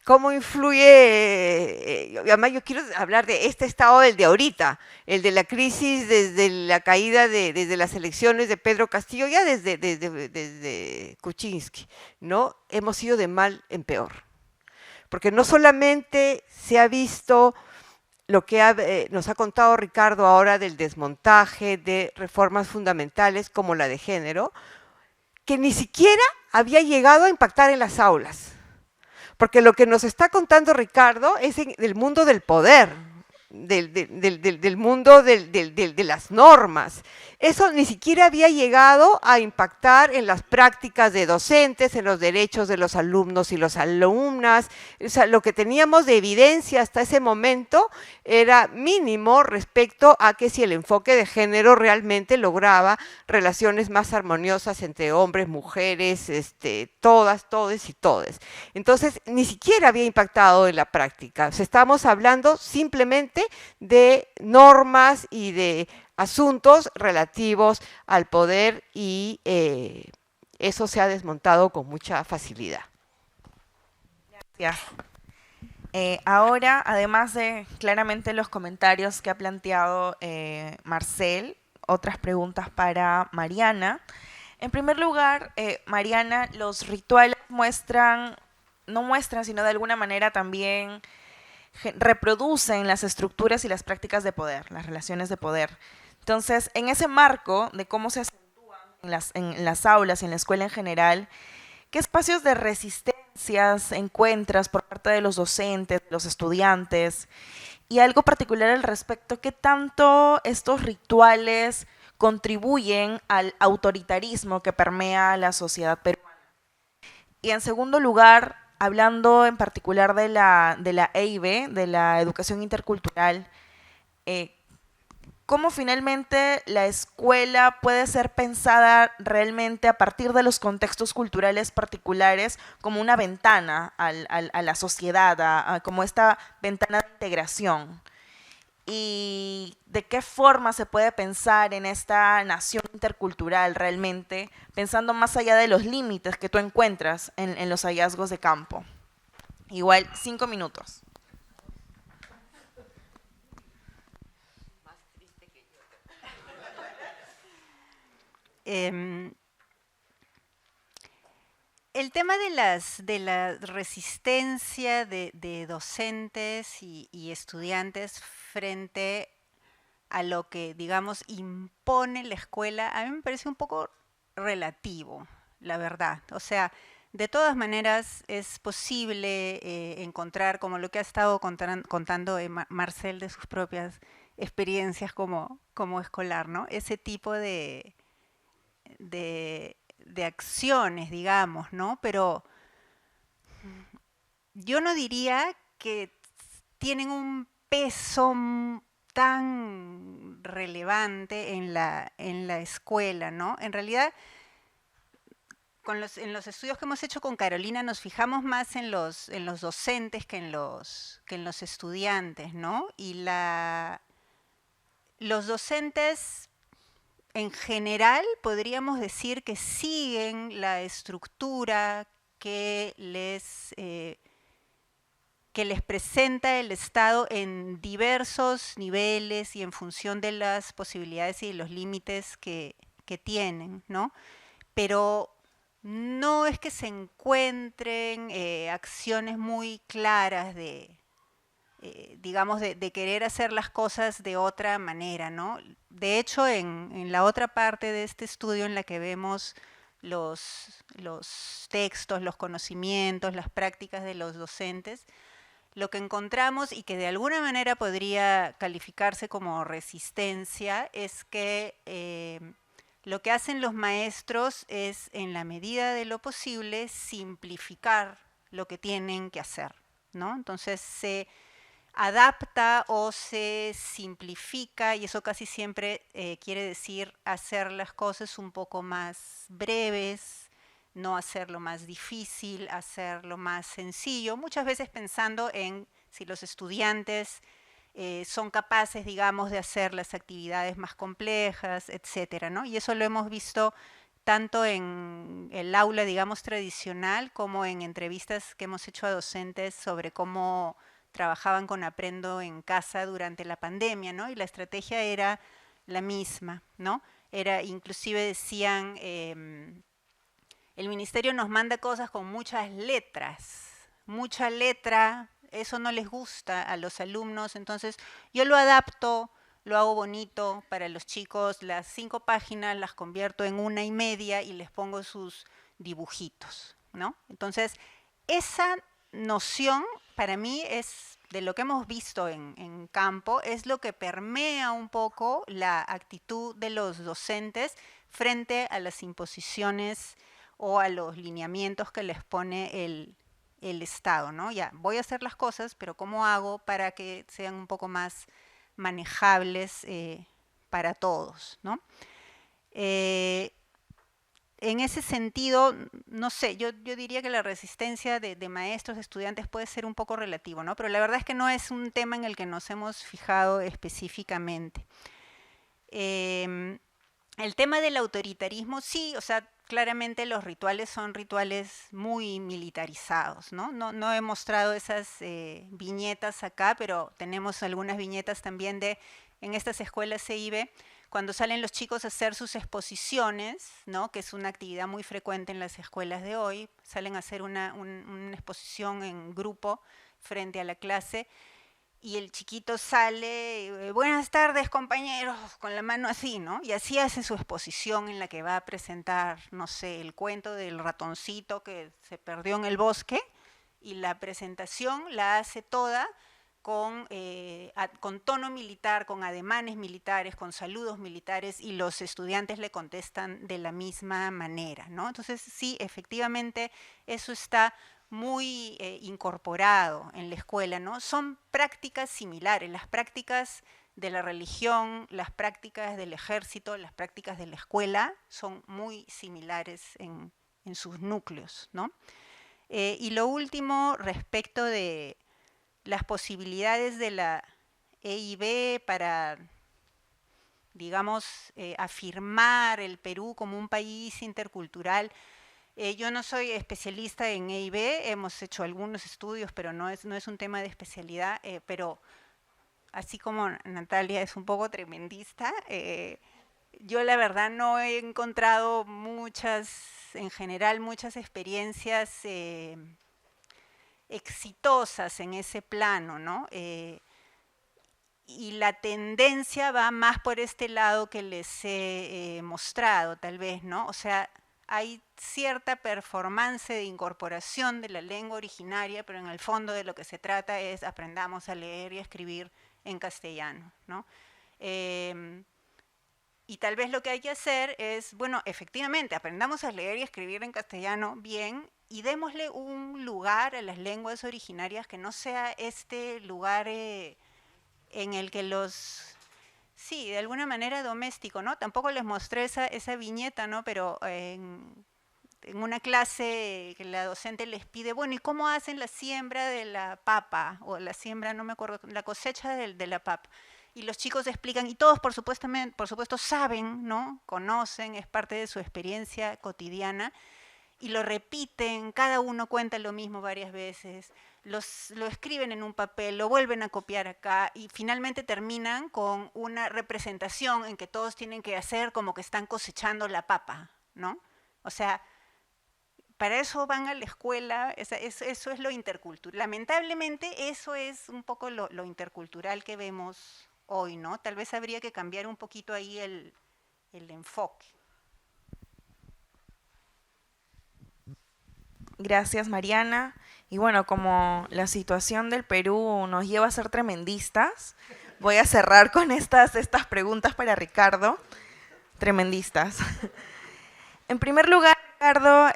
cómo influye, además yo quiero hablar de este estado del de ahorita, el de la crisis desde la caída desde las elecciones de Pedro Castillo, ya desde Kuczynski, ¿no? Hemos ido de mal en peor, porque no solamente se ha visto lo que nos ha contado Ricardo ahora del desmontaje de reformas fundamentales como la de género, que ni siquiera había llegado a impactar en las aulas. Porque lo que nos está contando Ricardo es del mundo del poder, del mundo de las normas. Eso ni siquiera había llegado a impactar en las prácticas de docentes, en los derechos de los alumnos y las alumnas. O sea, lo que teníamos de evidencia hasta ese momento era mínimo respecto a que si el enfoque de género realmente lograba relaciones más armoniosas entre hombres, mujeres, todas, todes y todes. Entonces, ni siquiera había impactado en la práctica. O sea, estamos hablando simplemente de normas y de asuntos relativos al poder, y eso se ha desmontado con mucha facilidad. Gracias. Ahora, además de claramente los comentarios que ha planteado Marcel, otras preguntas para Mariana. En primer lugar, Mariana, los rituales no muestran, sino de alguna manera también reproducen las estructuras y las prácticas de poder, las relaciones de poder. Entonces, en ese marco de cómo se acentúan en las aulas y en la escuela en general, ¿qué espacios de resistencias encuentras por parte de los docentes, los estudiantes? Y algo particular al respecto, ¿qué tanto estos rituales contribuyen al autoritarismo que permea la sociedad peruana? Y en segundo lugar, hablando en particular de la EIB, de la educación intercultural, ¿cómo finalmente la escuela puede ser pensada realmente a partir de los contextos culturales particulares como una ventana a la sociedad, como esta ventana de integración? ¿Y de qué forma se puede pensar en esta nación intercultural realmente, pensando más allá de los límites que tú encuentras en los hallazgos de campo? Igual, 5 minutos. El tema de la resistencia de docentes y estudiantes frente a lo que, digamos, impone la escuela, a mí me parece un poco relativo, la verdad. O sea, de todas maneras es posible encontrar, como lo que ha estado contando Marcel de sus propias experiencias como escolar, ¿no? Ese tipo de acciones, digamos, ¿no? Pero yo no diría que tienen un peso tan relevante en la escuela, ¿no? En realidad, en los estudios que hemos hecho con Carolina nos fijamos más en los docentes que en los estudiantes, ¿no? Y los docentes en general podríamos decir que siguen la estructura que les presenta el Estado en diversos niveles y en función de las posibilidades y de los límites que tienen, ¿no? Pero no es que se encuentren acciones muy claras digamos, de querer hacer las cosas de otra manera, ¿no? De hecho, en la otra parte de este estudio en la que vemos los textos, los conocimientos, las prácticas de los docentes, lo que encontramos y que de alguna manera podría calificarse como resistencia es que lo que hacen los maestros es, en la medida de lo posible, simplificar lo que tienen que hacer, ¿no? Entonces se adapta o se simplifica, y eso casi siempre quiere decir hacer las cosas un poco más breves, no hacerlo más difícil, hacerlo más sencillo, muchas veces pensando en si los estudiantes son capaces, digamos, de hacer las actividades más complejas, etcétera, ¿no? Y eso lo hemos visto tanto en el aula, digamos, tradicional, como en entrevistas que hemos hecho a docentes sobre cómo trabajaban con Aprendo en casa durante la pandemia, ¿no? Y la estrategia era la misma, ¿no? Era, inclusive decían, el ministerio nos manda cosas con muchas letras, mucha letra, eso no les gusta a los alumnos, entonces yo lo adapto, lo hago bonito para los chicos, las 5 páginas las convierto en 1.5 y les pongo sus dibujitos, ¿no? Entonces, esa noción para mí es, de lo que hemos visto en campo, es lo que permea un poco la actitud de los docentes frente a las imposiciones o a los lineamientos que les pone el Estado, ¿no? Ya, voy a hacer las cosas, pero ¿cómo hago para que sean un poco más manejables para todos, ¿no? En ese sentido, no sé, yo diría que la resistencia de maestros, de estudiantes puede ser un poco relativo, ¿no? Pero la verdad es que no es un tema en el que nos hemos fijado específicamente. El tema del autoritarismo, sí, o sea, claramente los rituales son rituales muy militarizados, ¿no? No he mostrado esas viñetas acá, pero tenemos algunas viñetas también en estas escuelas CIB, cuando salen los chicos a hacer sus exposiciones, ¿no? Que es una actividad muy frecuente en las escuelas de hoy, salen a hacer una exposición en grupo frente a la clase, y el chiquito sale, buenas tardes compañeros, con la mano así, ¿no? Y así hace su exposición en la que va a presentar, no sé, el cuento del ratoncito que se perdió en el bosque, y la presentación la hace toda con tono militar, con ademanes militares, con saludos militares, y los estudiantes le contestan de la misma manera, ¿no? Entonces, sí, efectivamente, eso está muy incorporado en la escuela, ¿no? Son prácticas similares, las prácticas de la religión, las prácticas del ejército, las prácticas de la escuela son muy similares en sus núcleos, ¿no? Y lo último, respecto de las posibilidades de la EIB para, digamos, afirmar el Perú como un país intercultural. Yo no soy especialista en EIB, hemos hecho algunos estudios, pero no es un tema de especialidad, pero así como Natalia es un poco tremendista, yo la verdad no he encontrado en general, muchas experiencias exitosas en ese plano, ¿no? Y la tendencia va más por este lado que les he mostrado, tal vez, ¿no? O sea, hay cierta performance de incorporación de la lengua originaria, pero en el fondo de lo que se trata es aprendamos a leer y a escribir en castellano, ¿no? Y tal vez lo que hay que hacer es, bueno, efectivamente, aprendamos a leer y escribir en castellano bien, y démosle un lugar a las lenguas originarias que no sea este lugar en el que sí, de alguna manera doméstico, ¿no? Tampoco les mostré esa viñeta, ¿no? Pero en una clase que la docente les pide, bueno, ¿y cómo hacen la siembra de la papa? O la siembra, no me acuerdo, la cosecha de la papa. y los chicos explican, y todos por supuesto saben, ¿no? Conocen, es parte de su experiencia cotidiana, y lo repiten, cada uno cuenta lo mismo varias veces, lo escriben en un papel, lo vuelven a copiar acá, y finalmente terminan con una representación en que todos tienen que hacer como que están cosechando la papa, ¿no? O sea, para eso van a la escuela, eso es lo intercultural. Lamentablemente eso es un poco lo intercultural que vemos hoy, ¿no? Tal vez habría que cambiar un poquito ahí el enfoque. Gracias, Mariana. Y bueno, como la situación del Perú nos lleva a ser tremendistas, voy a cerrar con estas preguntas para Ricardo. Tremendistas. En primer lugar, Ricardo,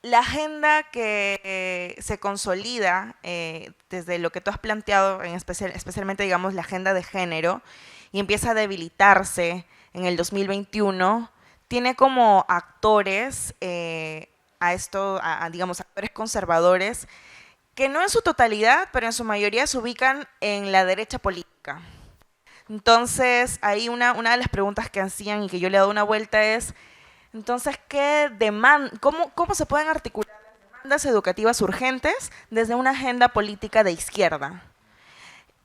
la agenda que se consolida desde lo que tú has planteado, especialmente, digamos, la agenda de género, y empieza a debilitarse en el 2021, tiene como actores digamos, actores conservadores que no en su totalidad, pero en su mayoría se ubican en la derecha política. Entonces, ahí una de las preguntas que hacían y que yo le he dado una vuelta es, entonces, ¿cómo se pueden articular las demandas educativas urgentes desde una agenda política de izquierda?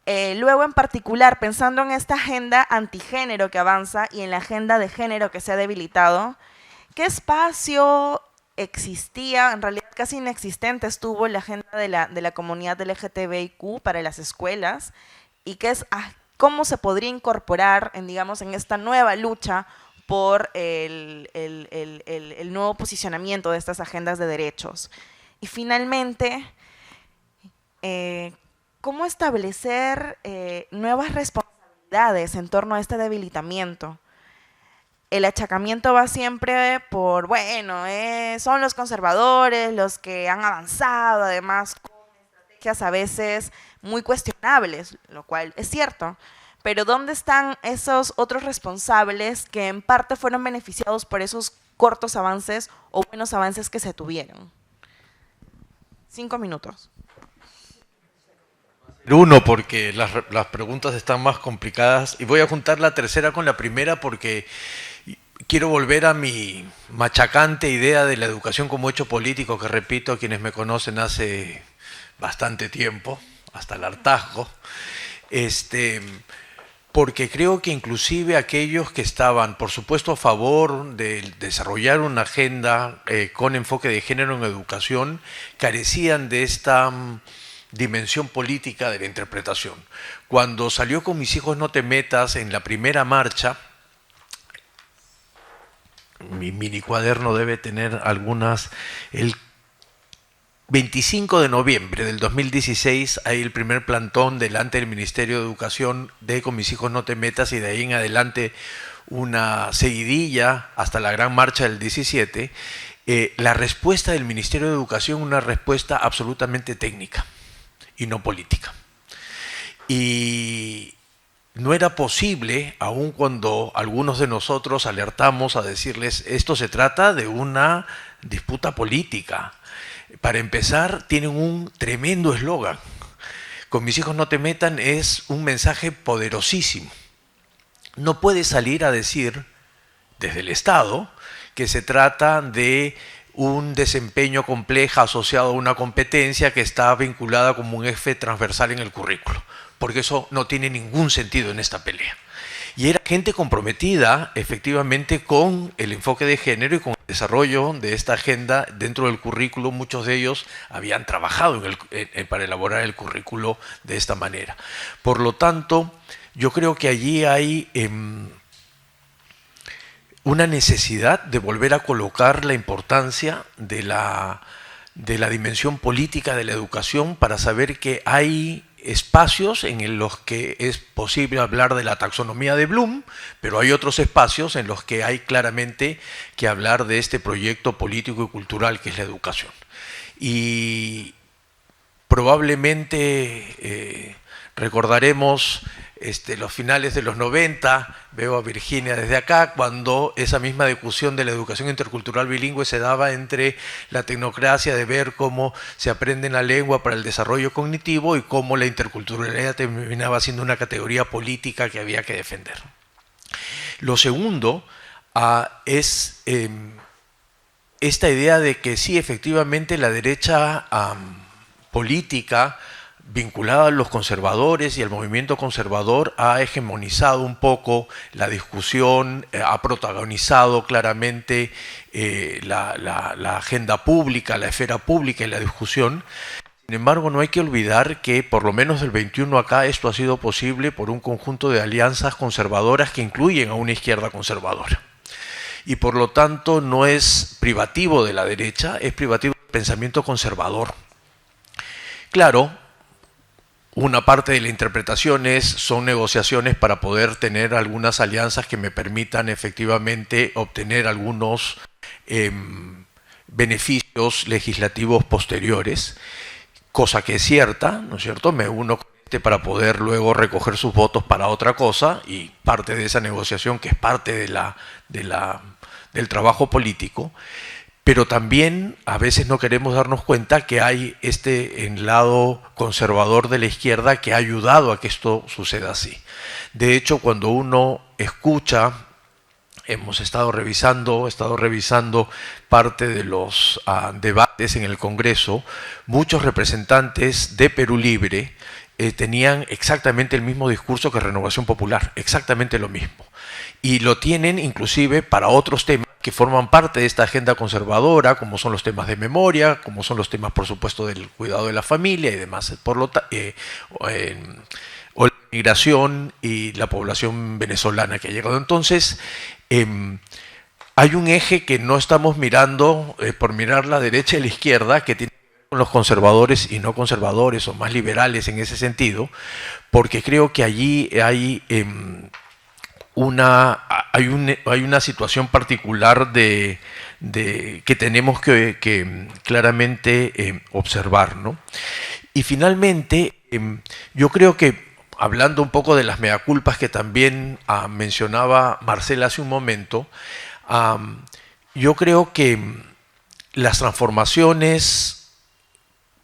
Luego, en particular, pensando en esta agenda antigénero que avanza y en la agenda de género que se ha debilitado, ¿qué espacio existía? En realidad casi inexistente estuvo la agenda de la comunidad LGTBIQ para las escuelas, y cómo se podría incorporar digamos, en esta nueva lucha por el nuevo posicionamiento de estas agendas de derechos. Y finalmente, ¿cómo establecer nuevas responsabilidades en torno a este debilitamiento? El achacamiento va siempre por, bueno, son los conservadores los que han avanzado, además con estrategias a veces muy cuestionables, lo cual es cierto. Pero ¿dónde están esos otros responsables que en parte fueron beneficiados por esos cortos avances o buenos avances que se tuvieron? 5 minutos. Uno, porque las preguntas están más complicadas, y voy a juntar la tercera con la primera porque quiero volver a mi machacante idea de la educación como hecho político, que repito a quienes me conocen hace bastante tiempo, hasta el hartazgo, porque creo que inclusive aquellos que estaban, por supuesto, a favor de desarrollar una agenda con enfoque de género en educación, carecían de esta dimensión política de la interpretación. Cuando salió Con mis hijos no te metas en la primera marcha, mi mini cuaderno debe tener algunas, el 25 de noviembre del 2016 hay el primer plantón delante del Ministerio de Educación de Con mis hijos no te metas, y de ahí en adelante una seguidilla hasta la gran marcha del 17. La respuesta del Ministerio de Educación, una respuesta absolutamente técnica y no política. Y no era posible, aun cuando algunos de nosotros alertamos a decirles, esto se trata de una disputa política. Para empezar, tienen un tremendo eslogan. Con mis hijos no te metan es un mensaje poderosísimo. No puede salir a decir desde el Estado que se trata de un desempeño complejo asociado a una competencia que está vinculada como un eje transversal en el currículo, porque eso no tiene ningún sentido en esta pelea. Y era gente comprometida efectivamente con el enfoque de género y con el desarrollo de esta agenda dentro del currículo. Muchos de ellos habían trabajado para elaborar el currículo de esta manera. Por lo tanto, yo creo que allí hay una necesidad de volver a colocar la importancia de la dimensión política de la educación, para saber que hay espacios en los que es posible hablar de la taxonomía de Bloom, pero hay otros espacios en los que hay claramente que hablar de este proyecto político y cultural que es la educación. Y probablemente Recordaremos los finales de los 90, veo a Virginia desde acá, cuando esa misma discusión de la educación intercultural bilingüe se daba entre la tecnocracia de ver cómo se aprende la lengua para el desarrollo cognitivo y cómo la interculturalidad terminaba siendo una categoría política que había que defender. Lo segundo es esta idea de que sí, efectivamente, la derecha política vinculada a los conservadores y al movimiento conservador ha hegemonizado un poco la discusión, ha protagonizado claramente la agenda pública, la esfera pública y la discusión. Sin embargo, no hay que olvidar que por lo menos del 21 acá esto ha sido posible por un conjunto de alianzas conservadoras que incluyen a una izquierda conservadora. Y por lo tanto no es privativo de la derecha, es privativo del pensamiento conservador. Claro, una parte de la interpretación son negociaciones para poder tener algunas alianzas que me permitan efectivamente obtener algunos beneficios legislativos posteriores, cosa que es cierta, ¿no es cierto? Me uno para poder luego recoger sus votos para otra cosa, y parte de esa negociación, que es parte del trabajo político. Pero también a veces no queremos darnos cuenta que hay lado conservador de la izquierda que ha ayudado a que esto suceda así. De hecho, cuando uno escucha, hemos estado revisando parte de los debates en el Congreso, muchos representantes de Perú Libre tenían exactamente el mismo discurso que Renovación Popular, exactamente lo mismo. Y lo tienen inclusive para otros temas que forman parte de esta agenda conservadora, como son los temas de memoria, como son los temas, por supuesto, del cuidado de la familia y demás, o la migración y la población venezolana que ha llegado. Entonces, hay un eje que no estamos mirando por mirar la derecha y la izquierda, que tiene que ver con los conservadores y no conservadores, o más liberales en ese sentido, porque creo que allí hay una situación particular que tenemos que claramente observar, ¿no? Y finalmente, yo creo que, hablando un poco de las meaculpas que también mencionaba Marcela hace un momento, yo creo que las transformaciones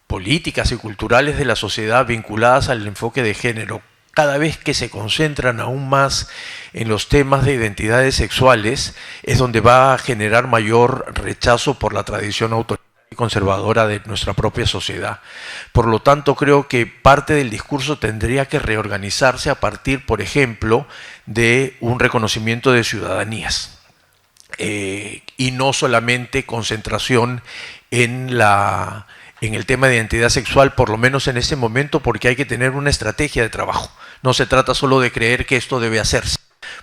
políticas y culturales de la sociedad vinculadas al enfoque de género, cada vez que se concentran aún más en los temas de identidades sexuales, es donde va a generar mayor rechazo por la tradición autoritaria y conservadora de nuestra propia sociedad. Por lo tanto, creo que parte del discurso tendría que reorganizarse a partir, por ejemplo, de un reconocimiento de ciudadanías, y no solamente concentración en el tema de identidad sexual, por lo menos en este momento, porque hay que tener una estrategia de trabajo. No se trata solo de creer que esto debe hacerse,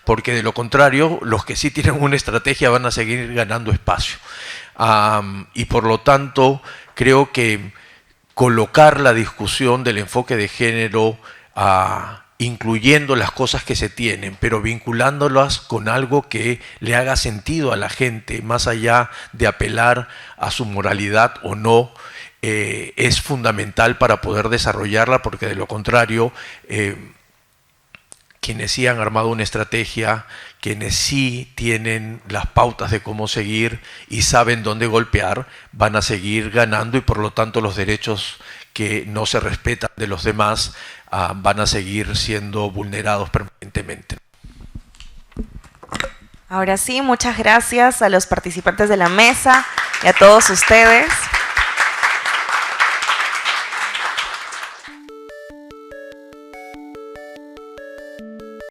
porque de lo contrario, los que sí tienen una estrategia van a seguir ganando espacio. Y por lo tanto, creo que colocar la discusión del enfoque de género, incluyendo las cosas que se tienen, pero vinculándolas con algo que le haga sentido a la gente, más allá de apelar a su moralidad o no, es fundamental para poder desarrollarla, porque de lo contrario, quienes sí han armado una estrategia, quienes sí tienen las pautas de cómo seguir y saben dónde golpear, van a seguir ganando, y por lo tanto los derechos que no se respetan de los demás van a seguir siendo vulnerados permanentemente. Ahora sí, muchas gracias a los participantes de la mesa y a todos ustedes.